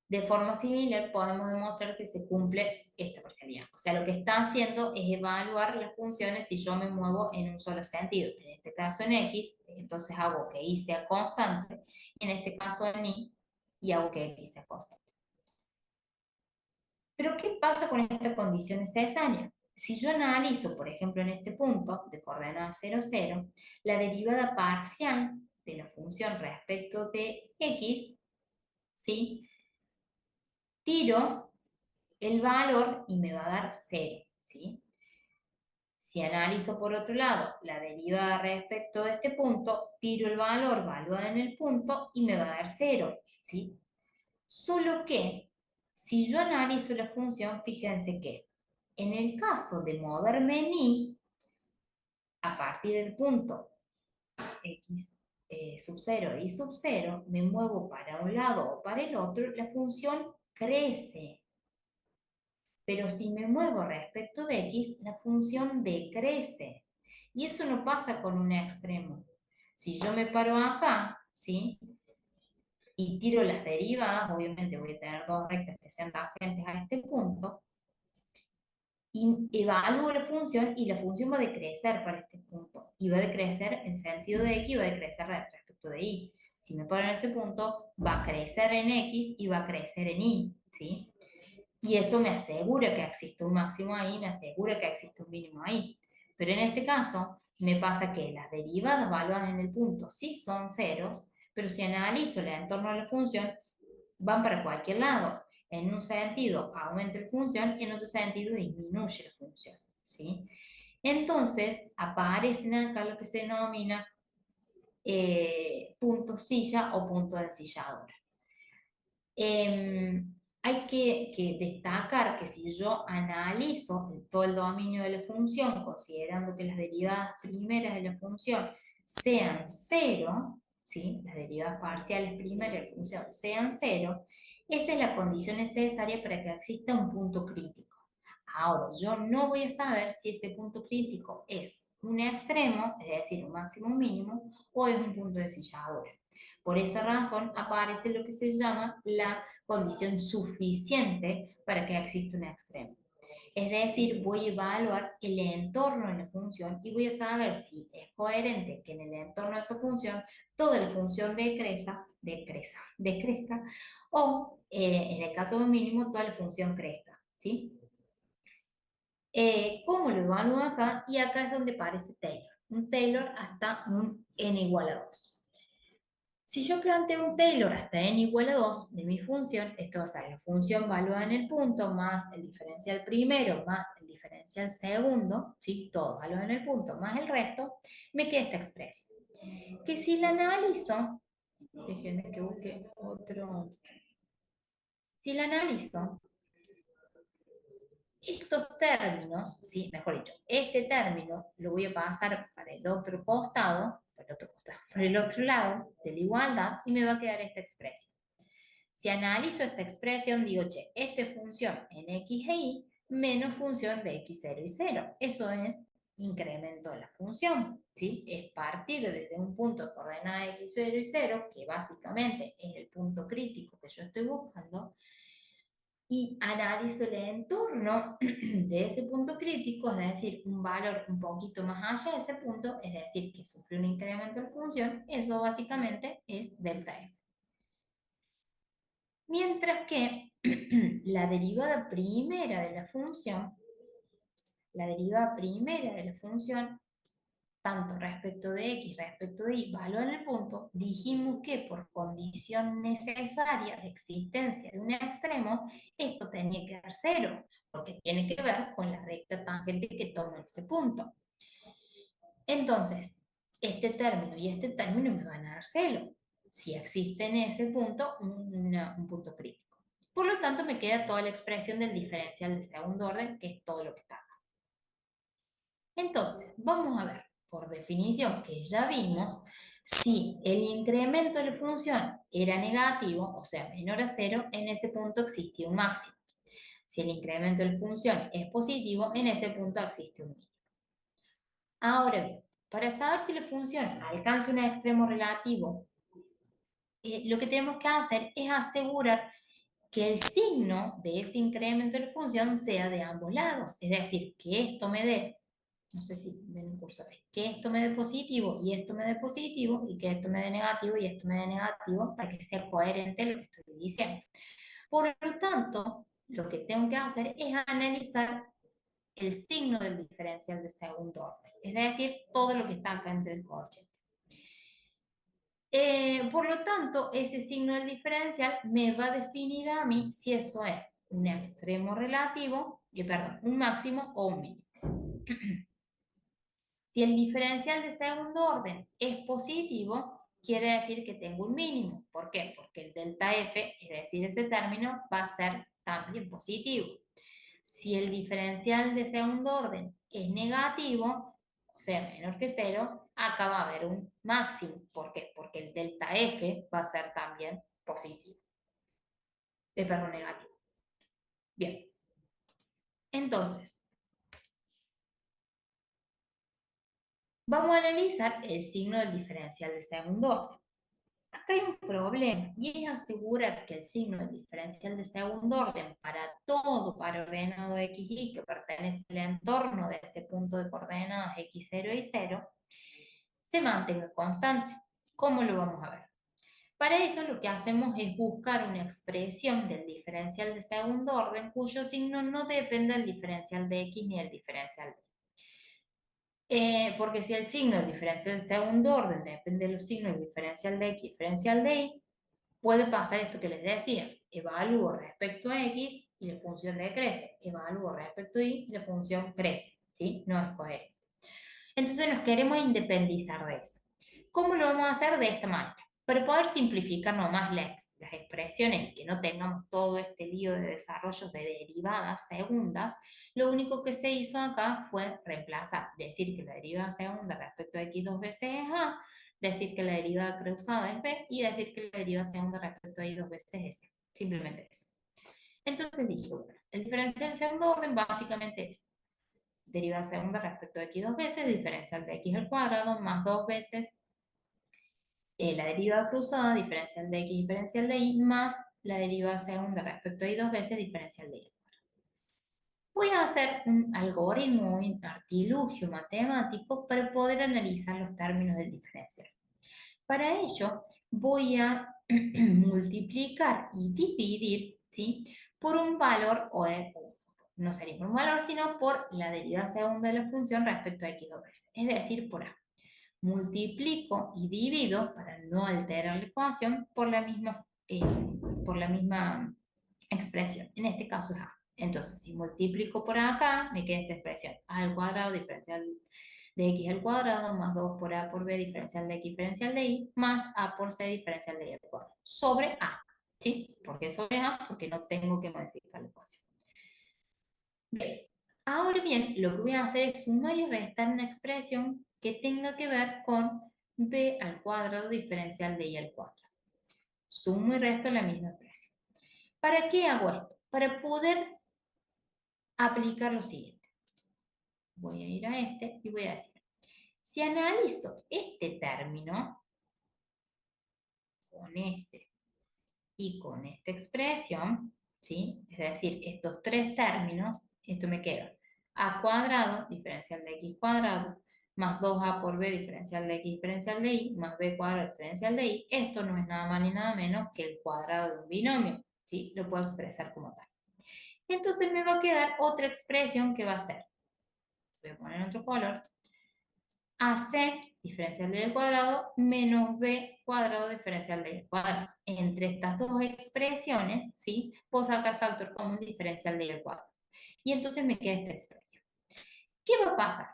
De forma similar, podemos demostrar que se cumple esta parcialidad. O sea, lo que está haciendo es evaluar las funciones si yo me muevo en un solo sentido. En este caso en X, entonces hago que Y sea constante. En este caso en Y, y hago que X sea constante. Pero, ¿qué pasa con esta condición necesaria? Si yo analizo, por ejemplo, en este punto de coordenada 0, 0, la derivada parcial de la función respecto de X, ¿sí?, tiro el valor y me va a dar 0, ¿sí? Si analizo por otro lado la derivada respecto de este punto, tiro el valor valuado en el punto y me va a dar 0, ¿sí? Solo que, si yo analizo la función, fíjense que en el caso de moverme en Y, a partir del punto X sub 0 y sub 0, me muevo para un lado o para el otro, la función crece. Pero si me muevo respecto de x, la función decrece. Y eso no pasa con un extremo. Si yo me paro acá, ¿sí?, y tiro las derivadas, obviamente voy a tener dos rectas que sean tangentes a este punto, y evalúo la función y la función va a decrecer para este punto. Y va a decrecer en sentido de x y va a decrecer respecto de y. Si me paro en este punto, va a crecer en x y va a crecer en y, ¿sí? Y eso me asegura que existe un máximo ahí, me asegura que existe un mínimo ahí. Pero en este caso, me pasa que las derivadas valuadas en el punto sí son ceros, pero si analizo el entorno de la función, van para cualquier lado. En un sentido aumenta la función, en otro sentido disminuye la función, ¿sí? Entonces, aparecen acá lo que se denomina punto silla o punto de ensilladura. Hay que destacar que si yo analizo todo el dominio de la función, considerando que las derivadas primeras de la función sean 0, ¿sí?, las derivadas parciales primeras de la función sean 0, esa es la condición necesaria para que exista un punto crítico. Ahora, yo no voy a saber si ese punto crítico es un extremo, es decir, un máximo mínimo, o es un punto de ensilladura. Por esa razón aparece lo que se llama la condición suficiente para que exista un extremo. Es decir, voy a evaluar el entorno de la función y voy a saber si es coherente que en el entorno de esa función toda la función decrezca o en el caso de un mínimo toda la función crezca, ¿sí? ¿Cómo lo evalúo acá? Y acá es donde aparece Taylor. Un Taylor hasta un n igual a 2. Si yo planteo un Taylor hasta n igual a 2 de mi función, esto va a ser la función valuada en el punto más el diferencial primero más el diferencial segundo, ¿sí?, todo valuado en el punto más el resto, me queda esta expresión. Que si la analizo, déjenme que busque otro. Si la analizo, estos términos, ¿sí?, mejor dicho, este término lo voy a pasar para el otro costado, para el otro lado de la igualdad y me va a quedar esta expresión. Si analizo esta expresión, digo, che, esta es función en x e y menos función de x0 y 0. Eso es incremento de la función, ¿sí? Es partir desde un punto de coordenada x0 y 0, que básicamente es el punto crítico que yo estoy buscando, y analizo el entorno de ese punto crítico, es decir, un valor un poquito más allá de ese punto, es decir, que sufre un incremento de función, eso básicamente es delta f. Mientras que la derivada primera de la función, tanto respecto de x, respecto de y, valor en el punto, dijimos que por condición necesaria de existencia de un extremo, esto tenía que dar cero, porque tiene que ver con la recta tangente que toma ese punto. Entonces, este término y este término me van a dar cero, si existe en ese punto un punto crítico. Por lo tanto, me queda toda la expresión del diferencial de segundo orden, que es todo lo que está acá. Entonces, vamos a ver, por definición que ya vimos, si el incremento de la función era negativo, o sea, menor a cero, en ese punto existía un máximo. Si el incremento de la función es positivo, en ese punto existe un mínimo. Ahora bien, para saber si la función alcanza un extremo relativo, lo que tenemos que hacer es asegurar que el signo de ese incremento de la función sea de ambos lados, es decir, que esto me dé, no sé si ven el cursor, que esto me dé positivo y esto me dé positivo, y que esto me dé negativo y esto me dé negativo, para que sea coherente lo que estoy diciendo. Por lo tanto, lo que tengo que hacer es analizar el signo del diferencial de segundo orden, es decir, todo lo que está acá entre el corchete. Por lo tanto, ese signo del diferencial me va a definir a mí si eso es un extremo relativo, perdón, un máximo o un mínimo. Si el diferencial de segundo orden es positivo, quiere decir que tengo un mínimo. ¿Por qué? Porque el delta f, es decir, ese término, va a ser también positivo. Si el diferencial de segundo orden es negativo, o sea, menor que cero, acá va a haber un máximo. ¿Por qué? Porque el delta f va a ser también positivo. Perdón, negativo. Bien. Entonces, vamos a analizar el signo del diferencial de segundo orden. Acá hay un problema, y es asegurar que el signo del diferencial de segundo orden para todo par ordenado xy que pertenece al entorno de ese punto de coordenadas x0 y 0 se mantenga constante. ¿Cómo lo vamos a ver? Para eso lo que hacemos es buscar una expresión del diferencial de segundo orden cuyo signo no dependa del diferencial de x ni del diferencial de y. Porque si el signo del diferencial de segundo orden depende de los signos del diferencial de x y diferencial de y, puede pasar esto que les decía. Evalúo respecto a x y la función decrece. Evalúo respecto a y la función crece. ¿Sí? No es coherente. Entonces nos queremos independizar de eso. ¿Cómo lo vamos a hacer? De esta manera. Para poder simplificar nomás las expresiones y que no tengamos todo este lío de desarrollos de derivadas segundas, lo único que se hizo acá fue reemplazar, decir que la derivada segunda respecto a x dos veces es a, decir que la derivada cruzada es b y decir que la derivada segunda respecto a y dos veces es c. Simplemente eso. Entonces dije, bueno, el diferencial de segundo orden básicamente es derivada segunda respecto a x dos veces, diferencial de x al cuadrado, más dos veces la derivada cruzada, diferencial de x, diferencial de y, más la derivada segunda respecto a y dos veces, diferencial de y. Voy a hacer un algoritmo, un artilugio matemático para poder analizar los términos del diferencial. Para ello, voy a multiplicar y dividir, ¿sí?, por un valor, no sería por un valor, sino por la derivada segunda de la función respecto a x dos veces, es decir, por a. Multiplico y divido, para no alterar la ecuación, por la misma expresión. En este caso es a. Entonces, si multiplico por acá, me queda esta expresión. A al cuadrado, diferencial de x al cuadrado, más 2 por a por b, diferencial de x, diferencial de y, más a por c, diferencial de y al cuadrado. Sobre a. ¿Sí? ¿Por qué sobre a? Porque no tengo que modificar la ecuación. Bien. Ahora bien, lo que voy a hacer es sumar y restar una expresión que tenga que ver con b al cuadrado diferencial de y al cuadrado. Sumo y resto la misma expresión. ¿Para qué hago esto? Para poder aplicar lo siguiente. voy a ir a este y voy a decir, si analizo este término con este y con esta expresión, ¿sí? Es decir, estos tres términos, esto me queda a cuadrado, diferencial de x cuadrado, más 2a por b, diferencial de x, diferencial de y, más b cuadrado, diferencial de y. Esto no es nada más ni nada menos que el cuadrado de un binomio, ¿sí? Lo puedo expresar como tal. Entonces me va a quedar otra expresión que va a ser, voy a poner otro color, AC diferencial de y al cuadrado menos b cuadrado diferencial de y al cuadrado. Entre estas dos expresiones, ¿sí? Puedo sacar factor común diferencial de y al cuadrado. Y entonces me queda esta expresión. ¿Qué va a pasar?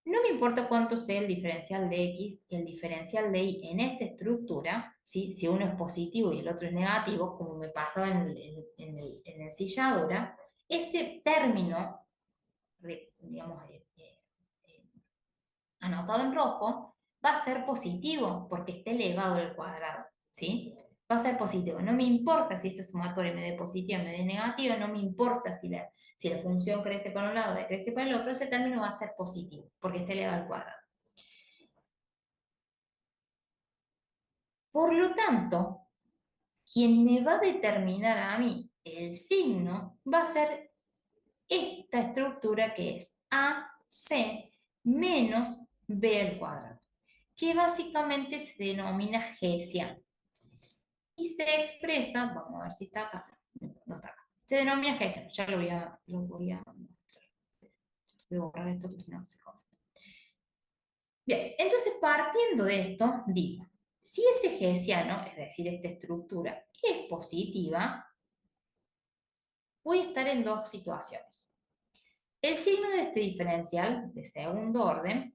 No me importa cuánto sea el diferencial de x y el diferencial de y en esta estructura, ¿sí? Si uno es positivo y el otro es negativo, como me pasaba en la ensilladura, ese término, digamos, anotado en rojo, va a ser positivo porque está elevado al cuadrado, ¿sí? Va a ser positivo. No me importa si ese sumatorio me dé positivo o me dé negativo, no me importa si la función crece para un lado o decrece para el otro, ese término va a ser positivo porque está elevado al cuadrado. Por lo tanto, quien me va a determinar a mí el signo va a ser esta estructura que es AC menos B al cuadrado, que básicamente se denomina hessiano. Y se expresa, vamos a ver si está acá, no está acá, se denomina hessiano, ya lo voy a mostrar. Voy a borrar esto porque si no se come. Bien, entonces partiendo de esto, digo, si ese hessiano, es decir, esta estructura, es positiva, voy a estar en dos situaciones. El signo de este diferencial de segundo orden,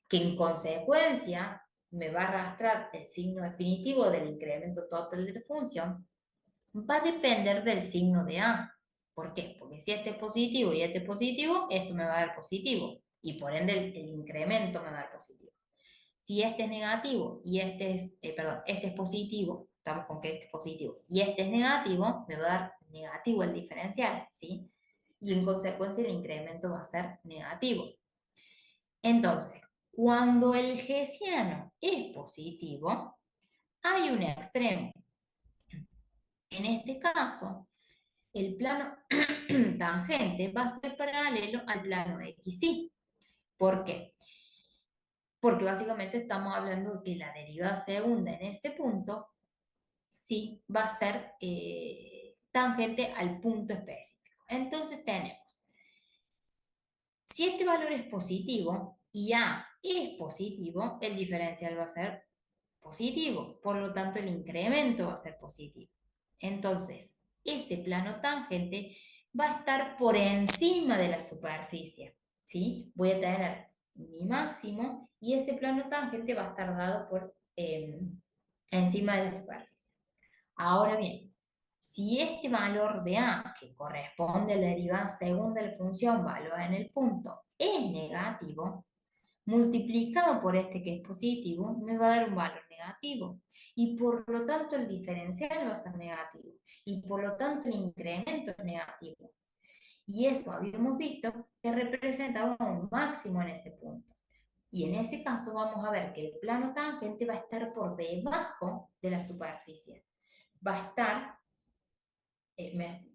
que en consecuencia me va a arrastrar el signo definitivo del incremento total de la función, va a depender del signo de A. ¿Por qué? Porque si este es positivo y este es positivo, esto me va a dar positivo. Y por ende el incremento me va a dar positivo. Si este es negativo y este es positivo, estamos con que este es positivo, y este es negativo, me va a dar negativo el diferencial, ¿sí? Y en consecuencia el incremento va a ser negativo. Entonces, cuando el hessiano es positivo, hay un extremo. En este caso, el plano tangente va a ser paralelo al plano XY. ¿Por qué? Porque básicamente estamos hablando de que la derivada segunda en este punto, sí, va a ser tangente al punto específico. Entonces tenemos, si este valor es positivo y A es positivo, el diferencial va a ser positivo, por lo tanto el incremento va a ser positivo. Entonces, ese plano tangente va a estar por encima de la superficie, ¿sí? Voy a tener mi máximo y ese plano tangente va a estar dado por encima de la superficie. Ahora bien, si este valor de A, que corresponde a la derivada segunda de la función valuada en el punto, es negativo, multiplicado por este que es positivo, me va a dar un valor negativo. Y por lo tanto el diferencial va a ser negativo. Y por lo tanto el incremento es negativo. Y eso habíamos visto que representaba un máximo en ese punto. Y en ese caso vamos a ver que el plano tangente va a estar por debajo de la superficie. Va a estar,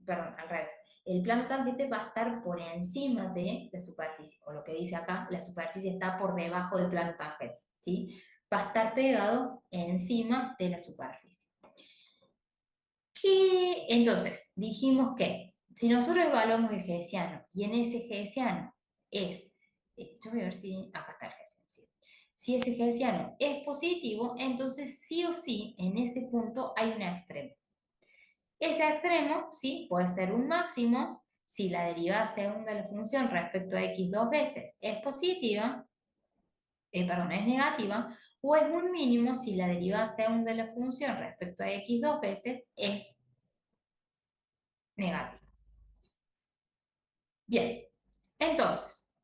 perdón, al revés. El plano tangente va a estar por encima de la superficie, o lo que dice acá, la superficie está por debajo del plano tangente, ¿sí? Va a estar pegado encima de la superficie. Entonces, dijimos que si nosotros evaluamos el hessiano y en ese hessiano es, yo voy a ver si, acá está el hessiano, sí. Si ese hessiano es positivo, entonces sí o sí en ese punto hay un extremo. Ese extremo, sí, puede ser un máximo si la derivada segunda de la función respecto a x dos veces es positiva, perdón, es negativa, o es un mínimo si la derivada segunda de la función respecto a x dos veces es negativa. Bien, entonces,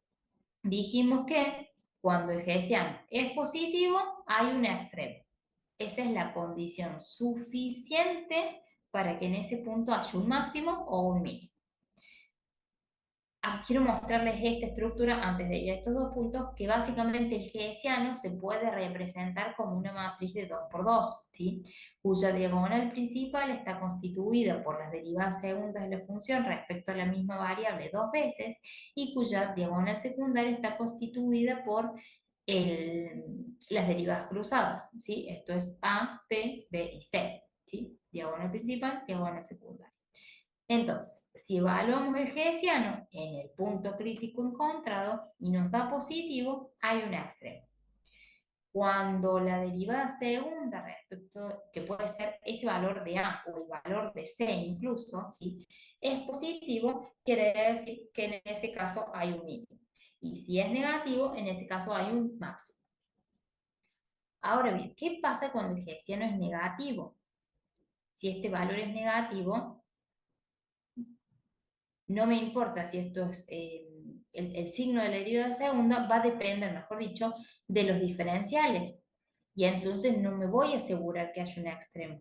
dijimos que cuando el hessiano es positivo, hay un extremo. Esa es la condición suficiente para que en ese punto haya un máximo o un mínimo. quiero mostrarles esta estructura antes de ir a estos dos puntos, que básicamente el Hessiano se puede representar como una matriz de 2 por 2, ¿sí? Cuya diagonal principal está constituida por las derivadas segundas de la función respecto a la misma variable dos veces, y cuya diagonal secundaria está constituida por las derivadas cruzadas, ¿sí? Esto es A, P, B y C, ¿sí? Diagonal principal, diagonal secundaria. Entonces, si evaluamos el hessiano en el punto crítico encontrado y nos da positivo, hay un extremo. Cuando la derivada segunda respecto, que puede ser ese valor de A o el valor de C incluso, ¿sí? Es positivo, quiere decir que en ese caso hay un mínimo. Y si es negativo, en ese caso hay un máximo. Ahora bien, ¿qué pasa cuando el hessiano es negativo? Si este valor es negativo, no me importa si esto es el signo de la derivada segunda, va a depender, mejor dicho, de los diferenciales. Y entonces no me voy a asegurar que haya un extremo.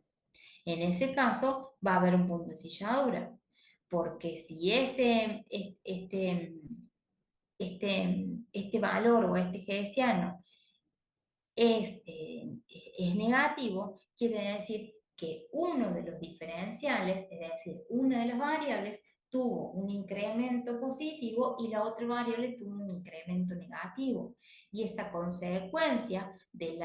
En ese caso va a haber un punto de ensilladura, porque si este valor o este hessiano es negativo, quiere decir que uno de los diferenciales, es decir, una de las variables, tuvo un incremento positivo y la otra variable tuvo un incremento negativo. Y esa consecuencia del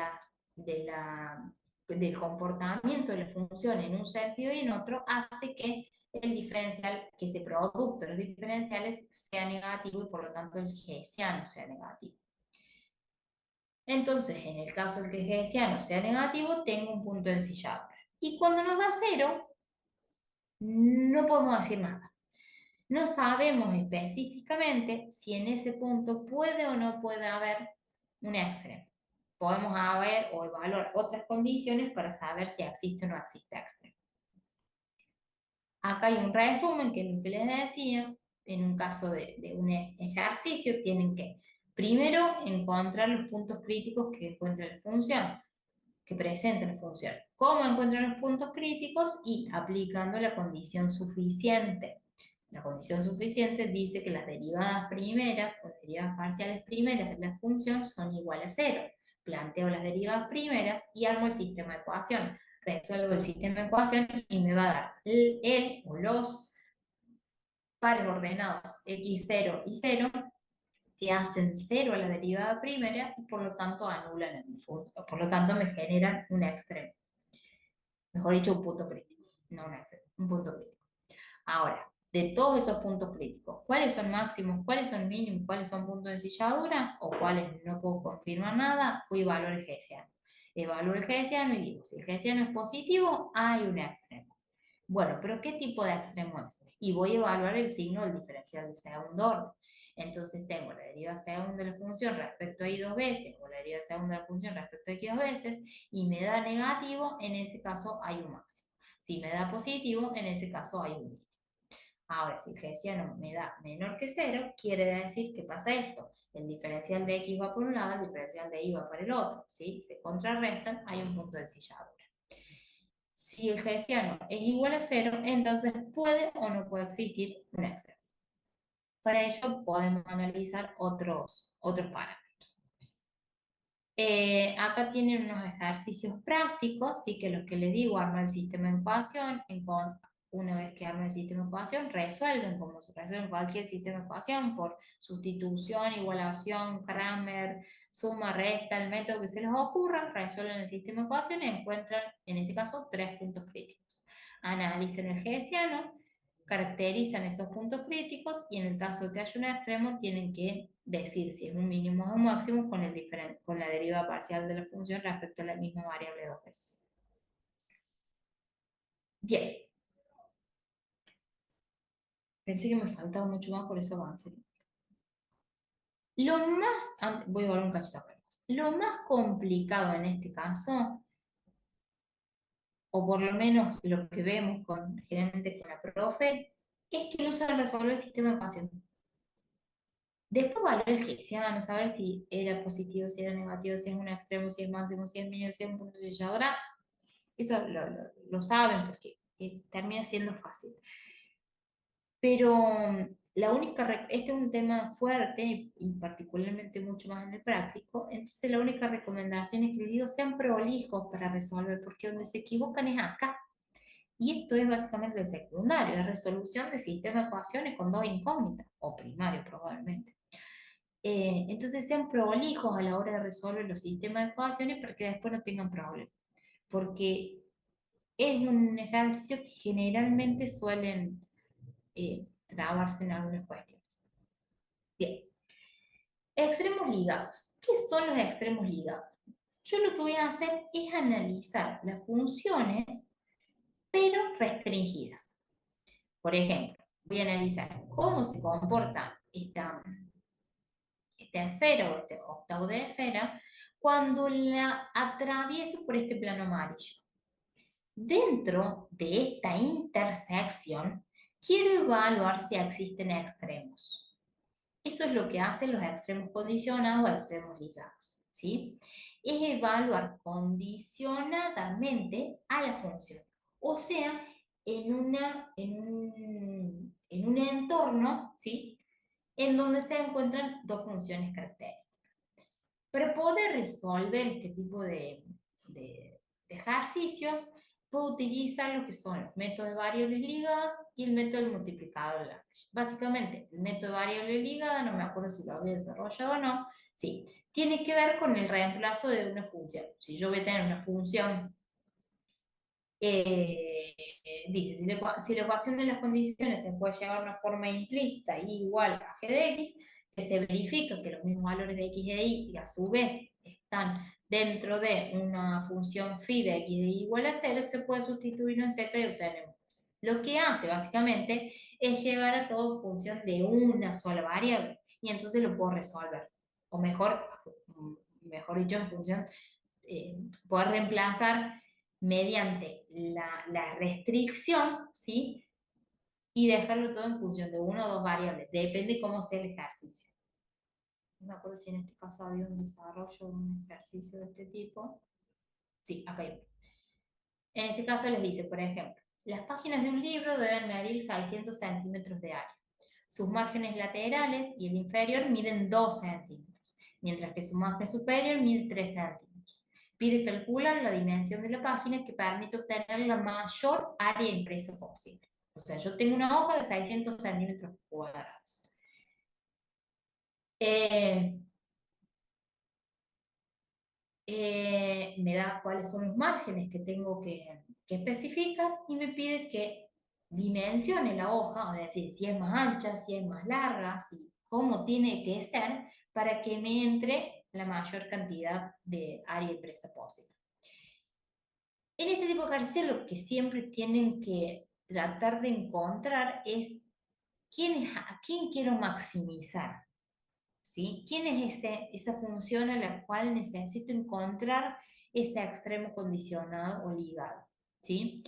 comportamiento de la función en un sentido y en otro hace que el diferencial, que ese producto de los diferenciales sea negativo y por lo tanto el hessiano sea negativo. Entonces, en el caso de que el hessiano sea negativo, tengo un punto de ensilladura. Y cuando nos da cero, no podemos decir nada. No sabemos específicamente si en ese punto puede o no puede haber un extremo. Podemos haber o evaluar otras condiciones para saber si existe o no existe extremo. Acá hay un resumen que es lo que les decía. En un caso de un ejercicio, tienen que primero encontrar los puntos críticos que encuentra la función, que presenta la función. ¿Cómo encuentran los puntos críticos? Y aplicando la condición suficiente. La condición suficiente dice que las derivadas primeras o derivadas parciales primeras de la función son iguales a cero. Planteo las derivadas primeras y armo el sistema de ecuación. Resuelvo el sistema de ecuación y me va a dar el o los pares ordenados x0 y 0 que hacen cero a la derivada primera y por lo tanto anulan el difunto. Por lo tanto me generan un extremo. Mejor dicho, un punto crítico. No un extremo, un punto crítico. Ahora, de todos esos puntos críticos, ¿cuáles son máximos, cuáles son mínimos, cuáles son puntos de ensilladura o cuáles no puedo confirmar nada? Voy a evaluar el hessiano. Evalúo el hessiano y digo, si el hessiano es positivo, hay un extremo. Bueno, pero ¿qué tipo de extremo es? Y voy a evaluar el signo del diferencial de segundo orden. Entonces tengo la derivada segunda de la función respecto a y dos veces, o la derivada segunda de la función respecto a x dos veces, y me da negativo, en ese caso hay un máximo. Si me da positivo, en ese caso hay un mínimo. Ahora, si el hessiano me da menor que cero, quiere decir que pasa esto. El diferencial de x va por un lado, el diferencial de y va por el otro. ¿Sí? Se contrarrestan, hay un punto de ensilladura. Si el hessiano es igual a cero, entonces puede o no puede existir un extremo. Para ello podemos analizar otros parámetros. Acá tienen unos ejercicios prácticos, sí, que los que les digo, arma el sistema de ecuación, una vez que arma el sistema de ecuación, resuelven como se resuelve cualquier sistema de ecuación por sustitución, igualación, Kramer, suma, resta, el método que se les ocurra, resuelven el sistema de ecuación y encuentran, en este caso, 3 puntos críticos. Analicen el hessiano, caracterizan esos puntos críticos y en el caso de que haya un extremo tienen que decir si es un mínimo o un máximo con la derivada parcial de la función respecto a la misma variable dos veces. Bien. Pensé que me faltaba mucho más, por eso avancé. Voy a volver un cachito acá. Lo más complicado en este caso, o por lo menos lo que vemos generalmente con la profe, es que no sabe resolver el sistema de ecuación. Después valorar el hessiano, saber si era positivo, si era negativo, si es un extremo, si es máximo, si es mínimo, si es un punto de ensilladura. Eso lo saben porque termina siendo fácil. Pero este es un tema fuerte y particularmente mucho más en el práctico, entonces la única recomendación es que les digo sean prolijos para resolver, porque donde se equivocan es acá. Y esto es básicamente el secundario, es resolución de sistema de ecuaciones con dos incógnitas, o primario probablemente. Entonces sean prolijos a la hora de resolver los sistemas de ecuaciones para que después no tengan problemas, porque es un ejercicio que generalmente suelen trabarse en algunas cuestiones. Bien, extremos ligados. ¿Qué son los extremos ligados? Yo lo que voy a hacer es analizar las funciones, pero restringidas. Por ejemplo, voy a analizar cómo se comporta esta esfera o este octavo de esfera cuando la atravieso por este plano amarillo. Dentro de esta intersección, quiero evaluar si existen extremos. Eso es lo que hacen los extremos condicionados o extremos ligados, ¿sí? Es evaluar condicionadamente a la función. O sea, en un entorno, ¿sí? En donde se encuentran dos funciones características. Para poder resolver este tipo de ejercicios, puedo utilizar lo que son los métodos de variables ligadas y el método del multiplicador de Lagrange. Básicamente, el método de variables ligadas, no me acuerdo si lo había desarrollado o no, sí, tiene que ver con el reemplazo de una función. Si yo voy a tener una función, dice, si la ecuación de las condiciones se puede llevar a una forma implícita y igual a g de x, que se verifica que los mismos valores de x y de y a su vez están dentro de una función phi de x de y igual a 0, se puede sustituir en z y obtenemos. Lo que hace básicamente es llevar a todo función de una sola variable y entonces lo puedo resolver. O mejor dicho, en función, poder reemplazar mediante la restricción, ¿sí? Y dejarlo todo en función de una o dos variables. Depende cómo sea el ejercicio. No me acuerdo si en este caso había un desarrollo de un ejercicio de este tipo. Sí, acá hay uno. En este caso les dice, por ejemplo, las páginas de un libro deben medir 600 centímetros de área. Sus márgenes laterales y el inferior miden 2 centímetros, mientras que su margen superior mide 3 centímetros. Pide calcular la dimensión de la página que permite obtener la mayor área impresa posible. O sea, yo tengo una hoja de 600 centímetros cuadrados. Me da cuáles son los márgenes que tengo que especificar y me pide que dimensione la hoja, es decir, si es más ancha, si es más larga, cómo tiene que ser para que me entre la mayor cantidad de área impresa posible. En este tipo de ejercicio lo que siempre tienen que tratar de encontrar es a quién quiero maximizar. ¿Sí? ¿Quién es esa función a la cual necesito encontrar ese extremo condicionado o ligado? ¿Sí?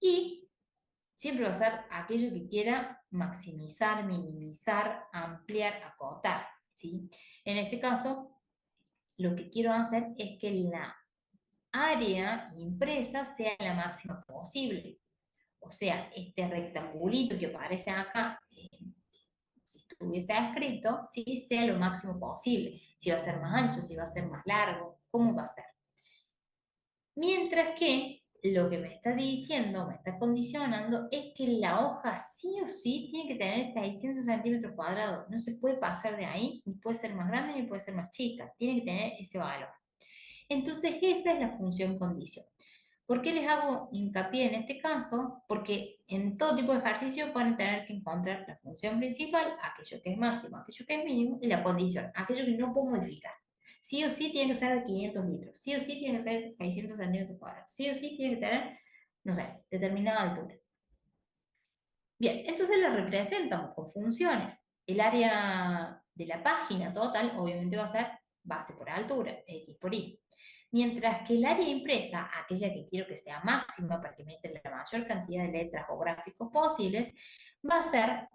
Y siempre va a ser aquello que quiera maximizar, minimizar, ampliar, acotar. ¿Sí? En este caso, lo que quiero hacer es que la área impresa sea la máxima posible. O sea, este rectangulito que aparece acá, si estuviese escrito, sí sea lo máximo posible. Si va a ser más ancho, si va a ser más largo, cómo va a ser. Mientras que lo que me está diciendo, me está condicionando, es que la hoja sí o sí tiene que tener 600 centímetros cuadrados. No se puede pasar de ahí, ni puede ser más grande ni puede ser más chica. Tiene que tener ese valor. Entonces esa es la función condición. ¿Por qué les hago hincapié en este caso? Porque en todo tipo de ejercicio van a tener que encontrar la función principal, aquello que es máximo, aquello que es mínimo, y la condición, aquello que no puedo modificar. Sí o sí tiene que ser de 500 litros, sí o sí tiene que ser 600 centímetros cuadrados, sí o sí tiene que tener, no sé, determinada altura. Bien, entonces lo representamos con funciones. El área de la página total obviamente va a ser base por altura, x por y. Mientras que el área impresa, aquella que quiero que sea máxima para que me entre la mayor cantidad de letras o gráficos posibles, va a ser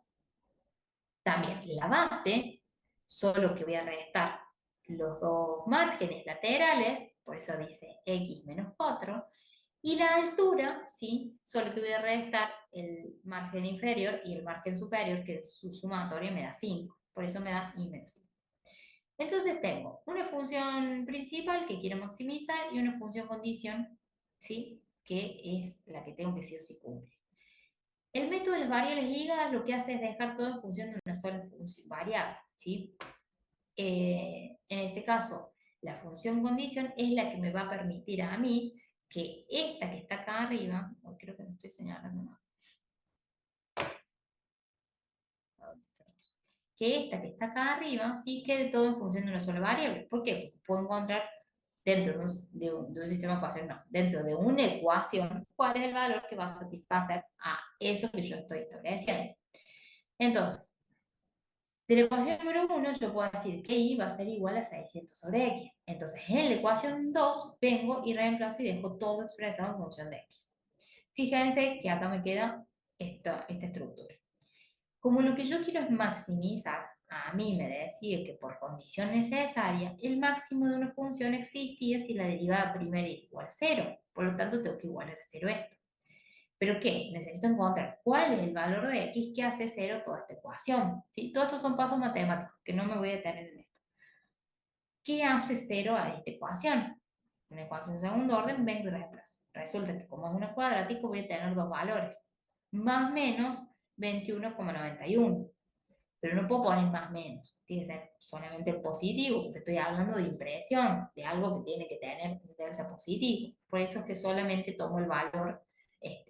también la base, solo que voy a restar los dos márgenes laterales, por eso dice x menos 4, Y la altura, ¿sí? Solo que voy a restar el margen inferior y el margen superior, que su sumatoria me da 5. Por eso me da I menos 5. Entonces tengo una función principal que quiero maximizar y una función condición, ¿sí? Que es la que tengo que sí o sí cumplir. El método de las variables ligadas lo que hace es dejar todo en función de una sola variable, ¿sí? En este caso, la función condición es la que me va a permitir a mí que esta que está acá arriba, creo que no estoy señalando nada, que esta que está acá arriba, sí quede todo en función de una sola variable. ¿Por qué? Porque puedo encontrar dentro de un sistema de ecuación, no, dentro de una ecuación, cuál es el valor que va a satisfacer a eso que yo estoy estableciendo. Entonces, de la ecuación número 1 yo puedo decir que y va a ser igual a 600 sobre x. Entonces en la ecuación 2 vengo y reemplazo y dejo todo expresado en función de x. Fíjense que acá me queda esta estructura. Como lo que yo quiero es maximizar, a mí me decía que por condición necesaria el máximo de una función existía si la derivada primera era igual a 0. Por lo tanto tengo que igualar a 0 esto. ¿Pero qué? Necesito encontrar cuál es el valor de x que hace 0 toda esta ecuación. ¿Sí? Todos estos son pasos matemáticos, que no me voy a detener en esto. ¿Qué hace 0 a esta ecuación? Una ecuación de segundo orden, vengo y reemplazo. Resulta que como es una cuadrática voy a tener dos valores. Más menos 21,91. Pero no puedo poner más menos. Tiene que ser solamente el positivo, porque estoy hablando de impresión, de algo que tiene que tener un delta positivo. Por eso es que solamente tomo el valor este.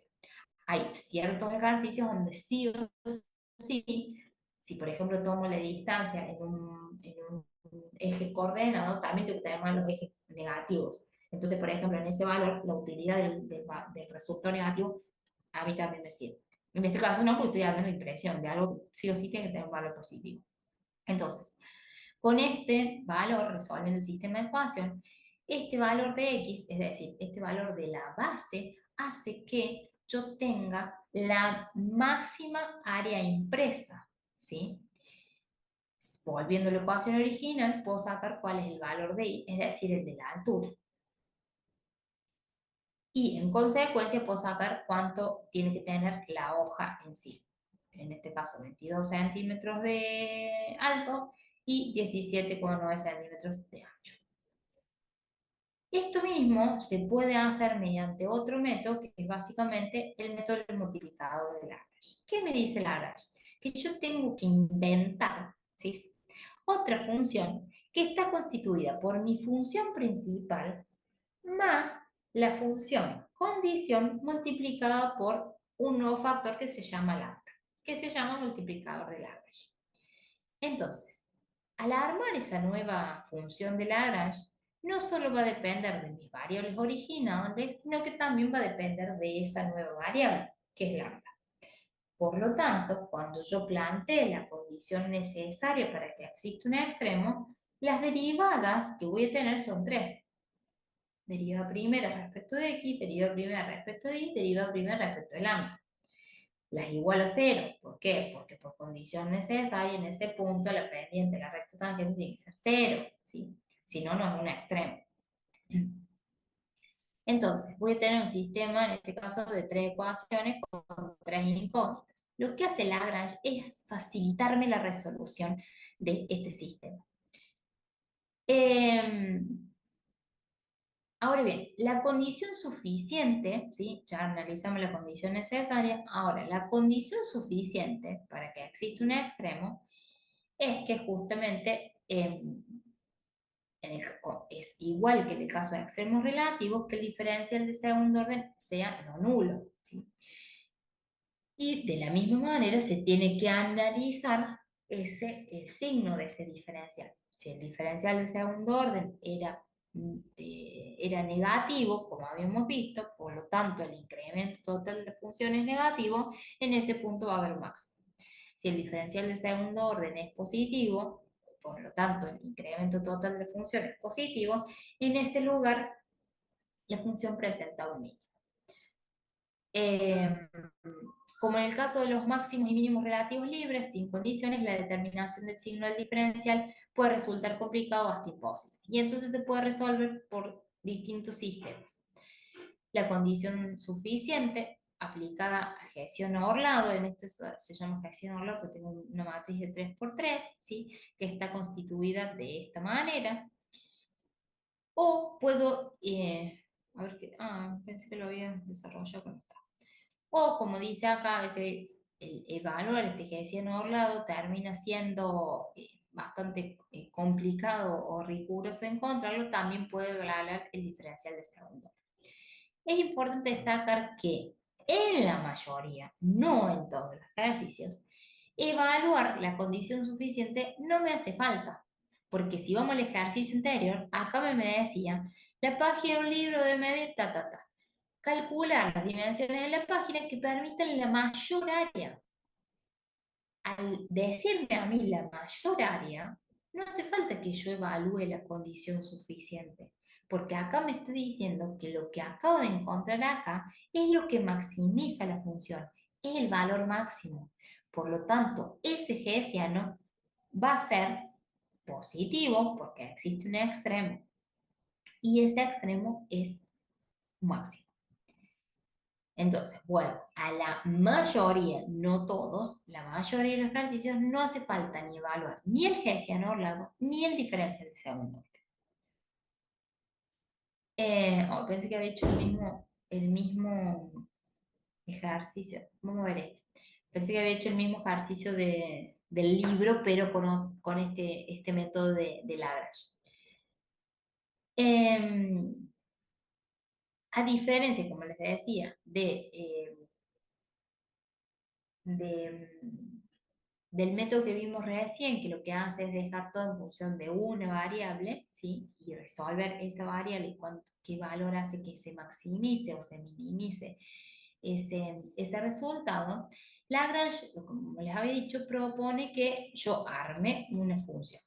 Hay ciertos ejercicios donde sí o sí, si por ejemplo tomo la distancia en un eje coordenado, también tengo que tener más los ejes negativos. Entonces, por ejemplo, en ese valor, la utilidad del resultado negativo a mí también me sirve. En este caso no, porque estoy hablando de impresión, de algo que sí o sí tiene que tener un valor positivo. Entonces, con este valor, resolviendo el sistema de ecuación, este valor de x, es decir, este valor de la base, hace que yo tenga la máxima área impresa, ¿sí? Volviendo a la ecuación original, puedo sacar cuál es el valor de y, es decir, el de la altura. Y en consecuencia puedo sacar cuánto tiene que tener la hoja en sí. En este caso, 22 centímetros de alto y 17,9 centímetros de ancho. Esto mismo se puede hacer mediante otro método que es básicamente el método del multiplicador de Lagrange. ¿Qué me dice Lagrange? Que yo tengo que inventar, ¿sí?, otra función que está constituida por mi función principal más la función condición multiplicada por un nuevo factor que se llama lambda, que se llama multiplicador de Lagrange. Entonces, al armar esa nueva función de Lagrange, no solo va a depender de mis variables originales, sino que también va a depender de esa nueva variable, que es lambda. Por lo tanto, cuando yo plantee la condición necesaria para que exista un extremo, las derivadas que voy a tener son tres. Derivada primera respecto de x, derivada primera respecto de y, derivada primera respecto de lambda. Las igual a 0. ¿Por qué? Porque por condición necesaria en ese punto la pendiente de la recta tangente tiene que ser 0. ¿Sí? Si no, no es un extremo. Entonces, voy a tener un sistema, en este caso, de tres ecuaciones con tres incógnitas. Lo que hace Lagrange es facilitarme la resolución de este sistema. Ahora bien, la condición suficiente, ¿sí?, ya analizamos la condición necesaria, ahora la condición suficiente para que exista un extremo es que justamente es igual que en el caso de extremos relativos, que el diferencial de segundo orden sea no nulo, ¿sí? Y de la misma manera se tiene que analizar el signo de ese diferencial. Si el diferencial de segundo orden era negativo, como habíamos visto, por lo tanto el incremento total de función es negativo, en ese punto va a haber máximo. Si el diferencial de segundo orden es positivo, por lo tanto el incremento total de función es positivo, en ese lugar la función presenta un mínimo. Como en el caso de los máximos y mínimos relativos libres, sin condiciones, la determinación del signo del diferencial puede resultar complicado o hasta imposible. Y entonces se puede resolver por distintos sistemas. La condición suficiente aplicada a Hessian-Orlado, en esto se llama Hessian-Orlado porque tengo una matriz de 3 por 3, ¿sí? Que está constituida de esta manera. O puedo, a ver qué, pensé que lo había desarrollado con esto. O como dice acá, a veces el evaluar este Hessian-Orlado termina siendo bastante complicado o riguroso encontrarlo, también puede evaluar el diferencial de segundo. Es importante destacar que en la mayoría, no en todos los ejercicios, evaluar la condición suficiente no me hace falta. Porque si vamos al ejercicio anterior, acá me decía, la página de un libro de medir, calcular las dimensiones de la página que permitan la mayor área. Al decirme a mí la mayor área, no hace falta que yo evalúe la condición suficiente, porque acá me está diciendo que lo que acabo de encontrar acá es lo que maximiza la función, es el valor máximo. Por lo tanto, ese hessiano va a ser positivo porque existe un extremo y ese extremo es máximo. Entonces, bueno, a la mayoría, no todos, la mayoría de los ejercicios no hace falta ni evaluar ni el Hessian-Orlado ni el diferencial de segundo orden. Pensé que había hecho el mismo ejercicio. Vamos a ver este. Pensé que había hecho el mismo ejercicio del libro, pero con este método de Lagrange. A diferencia, como les decía, de del método que vimos recién, que lo que hace es dejar todo en función de una variable, ¿sí? Y resolver esa variable y qué valor hace que se maximice o se minimice ese resultado, Lagrange, como les había dicho, propone que yo arme una función.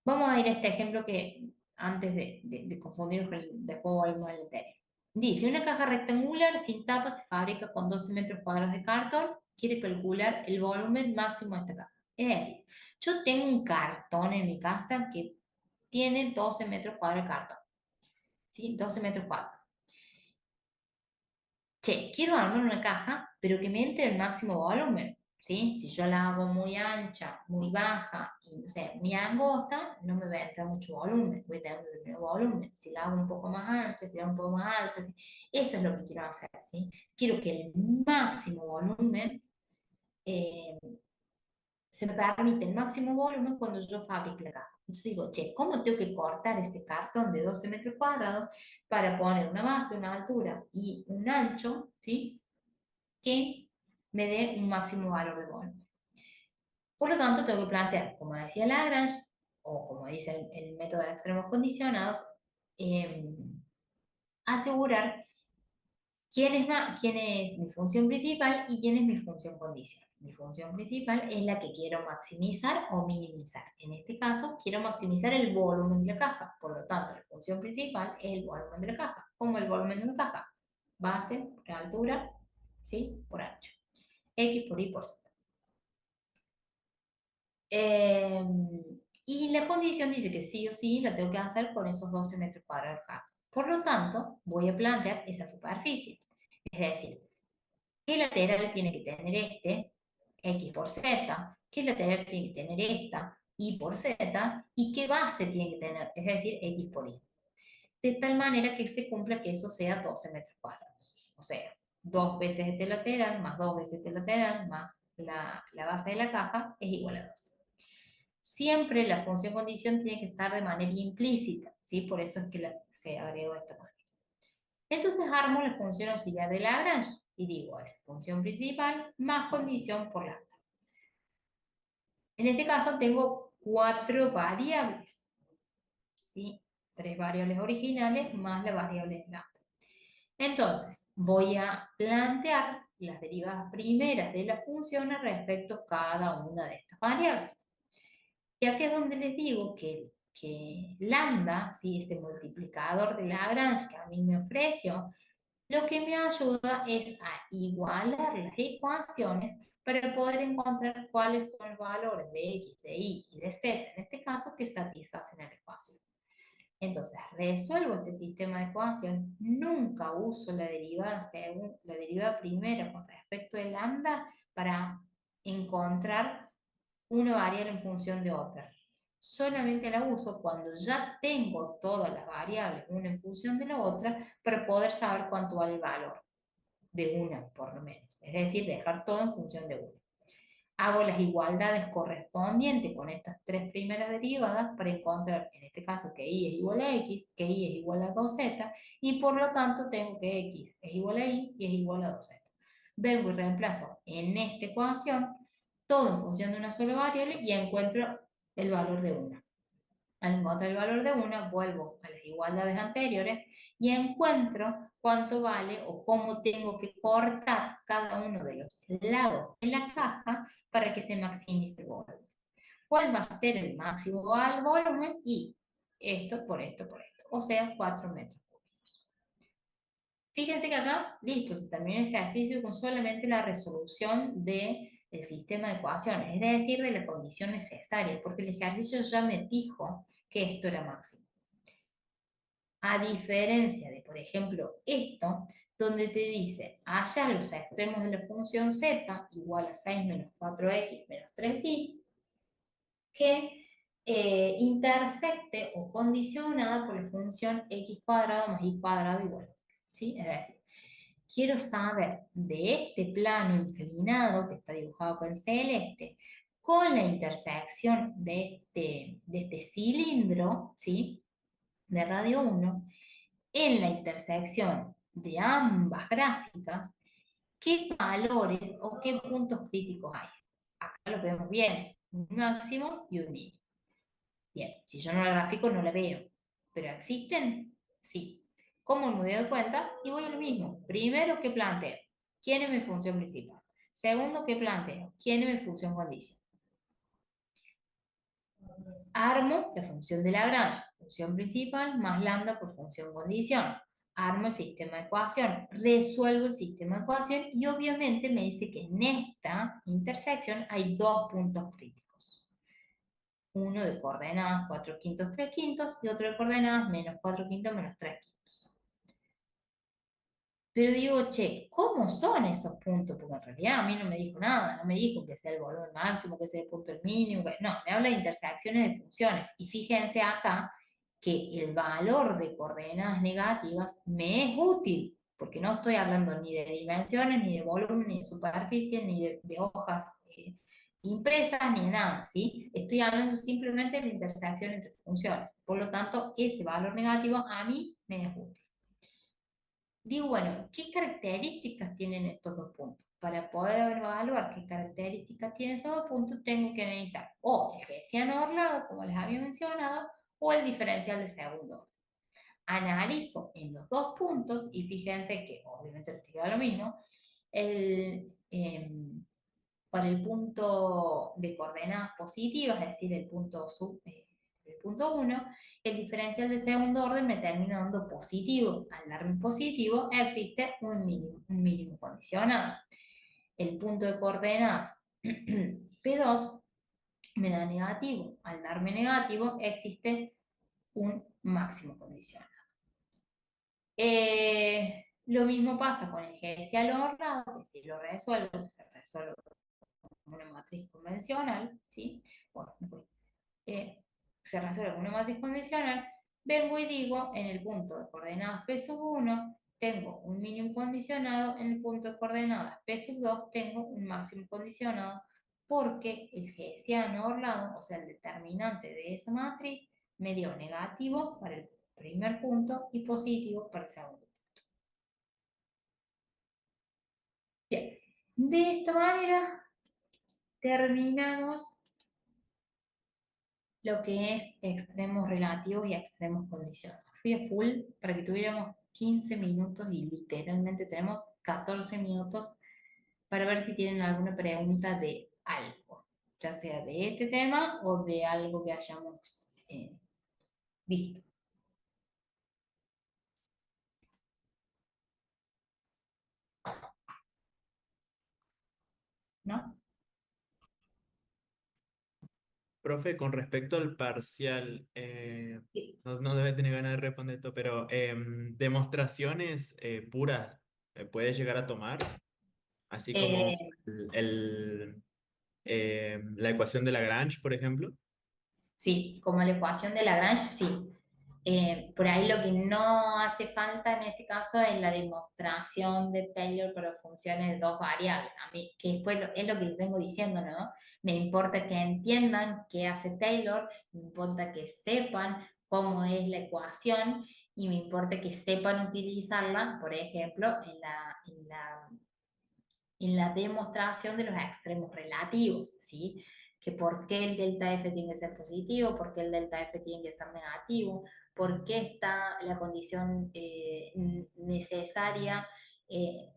Vamos a ir a este ejemplo que antes de confundirnos con después volvemos al anterior. Dice, una caja rectangular sin tapa se fabrica con 12 metros cuadrados de cartón. Quiere calcular el volumen máximo de esta caja. Es decir, yo tengo un cartón en mi casa que tiene 12 metros cuadrados de cartón. ¿Sí? 12 metros cuadrados. Che, quiero armar una caja, pero que me entre el máximo volumen. ¿Sí? Si yo la hago muy ancha, muy baja y no sé, muy angosta, no me va a entrar mucho volumen, voy a tener un determinado volumen. Si la hago un poco más ancha, si la hago un poco más alta, ¿sí? Eso es lo que quiero hacer, ¿sí? Quiero que el máximo volumen, eh, se me permite el máximo volumen cuando yo fabrique la caja. Entonces digo, che, ¿cómo tengo que cortar ese cartón de 12 metros cuadrados para poner una base, una altura y un ancho, ¿sí? Que me dé un máximo valor de volumen? Por lo tanto, tengo que plantear, como decía Lagrange, o como dice el método de extremos condicionados, asegurar quién es mi función principal y quién es mi función condicional. Mi función principal es la que quiero maximizar o minimizar. En este caso, quiero maximizar el volumen de la caja. Por lo tanto, la función principal es el volumen de la caja. ¿Cómo el volumen de una caja? Base por altura, ¿sí? Por ancho. X por Y por Z. Eh, y la condición dice que sí o sí lo tengo que hacer con esos 12 metros cuadrados de cartón. Por lo tanto, voy a plantear esa superficie. Es decir, ¿qué lateral tiene que tener este? X por Z. ¿Qué lateral tiene que tener esta? Y por Z. ¿Y qué base tiene que tener? Es decir, X por Y. De tal manera que se cumpla que eso sea 12 metros cuadrados. O sea, 2 veces este lateral más 2 veces este lateral más la base de la caja es igual a 12. Siempre la función condición tiene que estar de manera implícita, ¿sí? Por eso es que se agregó esta manera. Entonces armo la función auxiliar de Lagrange y digo, es función principal más condición por lambda. En este caso tengo 4 variables, ¿sí? 3 variables originales más la variable de lambda. Entonces, voy a plantear las derivadas primeras de la función respecto a cada una de estas variables. Y aquí es donde les digo que lambda, ¿sí? Ese multiplicador de Lagrange que a mí me ofreció, lo que me ayuda es a igualar las ecuaciones para poder encontrar cuáles son los valores de X, de Y y de Z, en este caso, que satisfacen la ecuación. Entonces, resuelvo este sistema de ecuación, nunca uso la derivada, la derivada primera con respecto de lambda para encontrar una variable en función de otra. Solamente la uso cuando ya tengo todas las variables, una en función de la otra, para poder saber cuánto vale el valor de una, por lo menos. Es decir, dejar todo en función de una. Hago las igualdades correspondientes con estas tres primeras derivadas para encontrar, en este caso, que y es igual a x, que y es igual a 2z, y por lo tanto tengo que x es igual a y es igual a 2z. Vengo y reemplazo en esta ecuación todo en función de una sola variable y encuentro el valor de una. Al encontrar el valor de una, vuelvo a las igualdades anteriores y encuentro cuánto vale o cómo tengo que cortar cada uno de los lados de la caja para que se maximice el volumen. ¿Cuál va a ser el máximo al volumen? Y esto por esto por esto, o sea, 4 metros cúbicos. Fíjense que acá, listo, se termina el ejercicio con solamente la resolución del sistema de ecuaciones, es decir, de la condición necesaria, porque el ejercicio ya me dijo que esto era máximo. A diferencia de, por ejemplo, esto, donde te dice, haya los extremos de la función z igual a 6 menos 4x menos 3y, que intersecte o condicionada por la función x cuadrado más y cuadrado igual. ¿Sí? Es decir, quiero saber de este plano inclinado que está dibujado con celeste, con la intersección de este cilindro, ¿sí? De radio 1, en la intersección de ambas gráficas, ¿qué valores o qué puntos críticos hay? Acá lo vemos bien, un máximo y un mínimo. Bien, si yo no la grafico no la veo, pero ¿existen? Sí. ¿Cómo me doy cuenta? Y voy a lo mismo. Primero, ¿qué planteo? ¿Quién es mi función principal? Segundo, ¿qué planteo? ¿Quién es mi función condición? Armo la función de Lagrange, función principal más lambda por función condición. Armo el sistema de ecuación, resuelvo el sistema de ecuación y obviamente me dice que en esta intersección hay dos puntos críticos. Uno de coordenadas 4 quintos, 3 quintos y otro de coordenadas menos 4 quintos, menos 3 quintos. Pero digo, che, ¿cómo son esos puntos? Porque en realidad a mí no me dijo nada, no me dijo que sea el volumen máximo, que sea el punto mínimo, no, me habla de intersecciones de funciones. Y fíjense acá que el valor de coordenadas negativas me es útil, porque no estoy hablando ni de dimensiones, ni de volumen, ni de superficie, ni de hojas impresas, ni de nada, ¿sí? Estoy hablando simplemente de la intersección entre funciones. Por lo tanto, ese valor negativo a mí me es útil. Digo, bueno, ¿qué características tienen estos dos puntos? Para poder evaluar qué características tienen esos dos puntos, tengo que analizar o el hessiano orlado, como les había mencionado, o el diferencial de segundo orden. Analizo en los dos puntos y fíjense que obviamente les digo lo mismo, el, para el punto de coordenadas positivas, es decir, el punto 1, el diferencial de segundo orden me termina dando positivo. Al darme positivo, existe un mínimo condicionado. El punto de coordenadas P2 me da negativo. Al darme negativo, existe un máximo condicionado. Lo mismo pasa con el GS orlado, que si lo resuelvo, que se resuelve una matriz convencional, ¿sí? Bueno, se resuelve una matriz condicional, vengo y digo, en el punto de coordenadas P sub 1, tengo un mínimo condicionado, en el punto de coordenadas P sub 2, tengo un máximo condicionado, porque el hessiano orlado, o sea, el determinante de esa matriz, me dio negativo para el primer punto y positivo para el segundo. Bien, de esta manera terminamos lo que es extremos relativos y extremos condicionados. Fui a full para que tuviéramos 15 minutos y literalmente tenemos 14 minutos para ver si tienen alguna pregunta de algo, ya sea de este tema o de algo que hayamos visto, ¿no?
Profe, con respecto al parcial,
Sí.
no debe tener ganas de responder esto, pero demostraciones puras puede llegar a tomar, así como
Eh,
la ecuación de Lagrange, por ejemplo.
Sí, como la ecuación de Lagrange, sí. Por ahí lo que no hace falta en este caso es la demostración de Taylor para funciones de dos variables. A mí, es lo que les vengo diciendo, ¿no? Me importa que entiendan qué hace Taylor, me importa que sepan cómo es la ecuación y me importa que sepan utilizarla, por ejemplo, en la demostración de los extremos relativos, ¿sí? Que por qué el delta F tiene que ser positivo, por qué el delta F tiene que ser negativo, por qué está la condición necesaria, eh,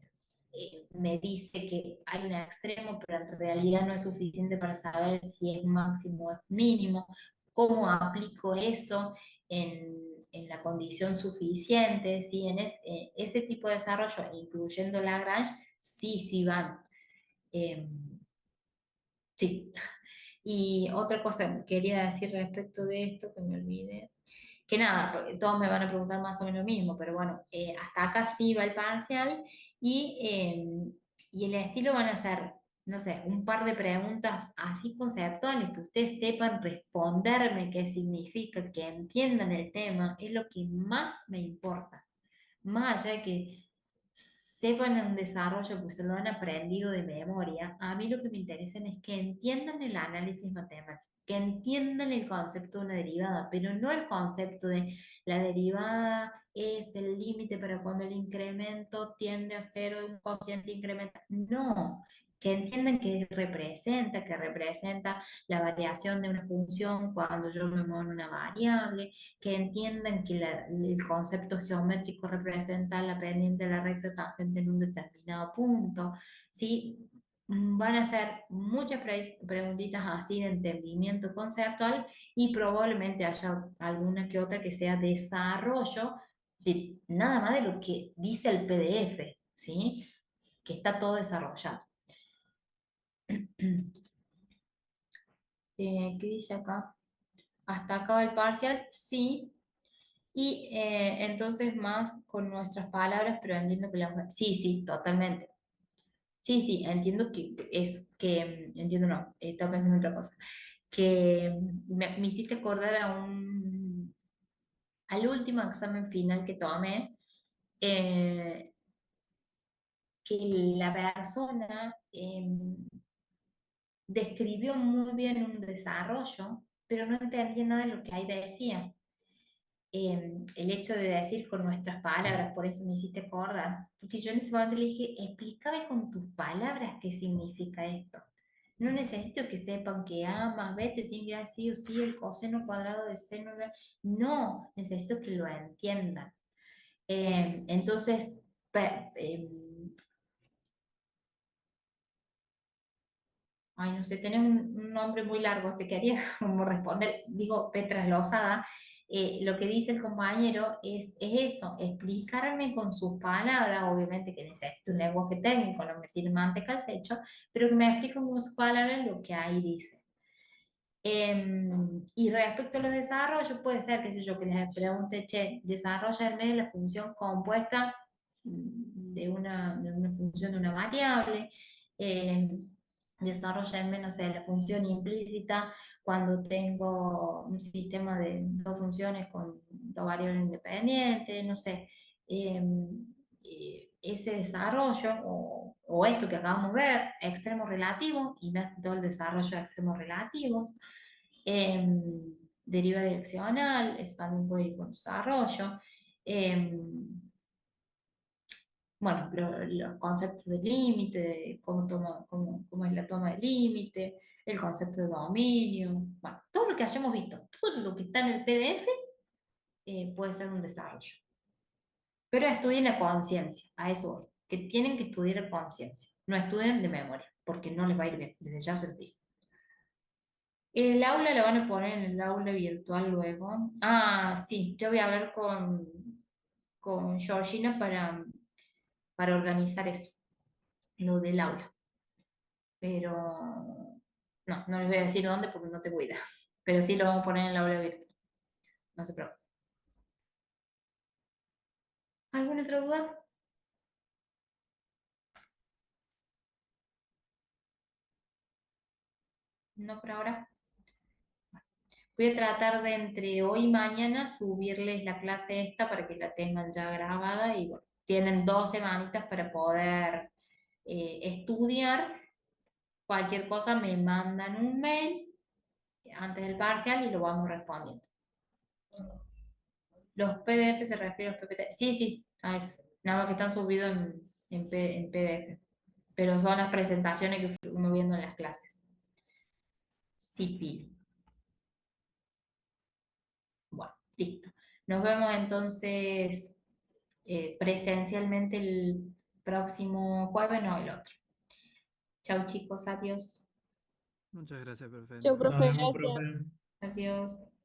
me dice que hay un extremo, pero en realidad no es suficiente para saber si es máximo o es mínimo, cómo aplico eso en la condición suficiente, ¿sí? Ese tipo de desarrollo, incluyendo Lagrange, sí, sí van. Eh, sí. Y otra cosa que quería decir respecto de esto, que me olvidé, que nada, porque todos me van a preguntar más o menos lo mismo, pero bueno, hasta acá sí va el parcial y el estilo van a ser, no sé, un par de preguntas así conceptuales que ustedes sepan responderme qué significa, que entiendan el tema, es lo que más me importa. Más allá de que sepan un desarrollo, pues se lo han aprendido de memoria, a mí lo que me interesa es que entiendan el análisis matemático, que entiendan el concepto de una derivada, pero no el concepto de la derivada es el límite para cuando el incremento tiende a cero de un cociente incrementa. No, que entiendan que representa la variación de una función cuando yo me muevo en una variable, que entiendan que el concepto geométrico representa la pendiente de la recta tangente en un determinado punto, ¿sí? Van a hacer muchas preguntitas así de entendimiento conceptual y probablemente haya alguna que otra que sea desarrollo de nada más de lo que dice el PDF, ¿sí? Que está todo desarrollado. ¿Qué dice acá? ¿Hasta acá va el parcial? Sí. Y entonces más con nuestras palabras, pero entiendo que la... Sí, sí, totalmente. Sí, sí, entiendo que es que... Entiendo, no, estaba pensando en otra cosa. Que me hiciste acordar al último examen final que tomé, eh, que la persona describió muy bien un desarrollo, pero no entendía nada de lo que ahí decía. El hecho de decir con nuestras palabras, por eso me hiciste acordar, porque yo en ese momento le dije, explícame con tus palabras qué significa esto. No necesito que sepan que A más B te tiene que dar sí o sí el coseno cuadrado de seno. No, necesito que lo entiendan. Entonces, ay, no sé, tenés un nombre muy largo, te quería como responder, digo, Petra Lozada, lo que dice el compañero es eso, explicarme con sus palabras, obviamente que necesito un lenguaje técnico, no me tiene manteca al pecho, pero que me explique con sus palabras lo que ahí dice. Y respecto a los desarrollos, puede ser, qué sé yo, que les pregunte, che, desarrollarme la función compuesta de una función de una variable, desarrollarme, no sé, la función implícita cuando tengo un sistema de dos funciones con dos variables independientes, no sé, ese desarrollo o esto que acabamos de ver, extremos relativos, y me hace todo el desarrollo de extremos relativos. Deriva direccional, eso también puede ir con desarrollo. Bueno, los conceptos de límite, de cómo es la toma de límite, el concepto de dominio, bueno, todo lo que hayamos visto, todo lo que está en el PDF puede ser un desarrollo. Pero estudien a conciencia, a eso voy, que tienen que estudiar a conciencia, no estudien de memoria, porque no les va a ir bien, desde ya se los digo. El aula lo van a poner en el aula virtual luego. Ah, sí, yo voy a hablar con Georgina para organizar eso, lo del aula. Pero no les voy a decir dónde porque no te cuida. pero sí lo vamos a poner en la aula virtual. No se preocupen. ¿Alguna otra duda? No por ahora. Voy a tratar de entre hoy y mañana subirles la clase esta para que la tengan ya grabada y bueno, tienen 2 semanitas para poder estudiar. Cualquier cosa me mandan un mail antes del parcial y lo vamos respondiendo. Los PDF se refieren a los PPT. Sí, sí, a eso. Nada más que están subidos en PDF. Pero son las presentaciones que fuimos viendo en las clases. Sí, Pili. Bueno, listo. Nos vemos entonces presencialmente el próximo jueves, no el otro. Chau chicos, adiós.
Muchas gracias, profe.
Chau,
Nos
profe,
vemos.
Nos vemos,
gracias.
profe.
Adiós.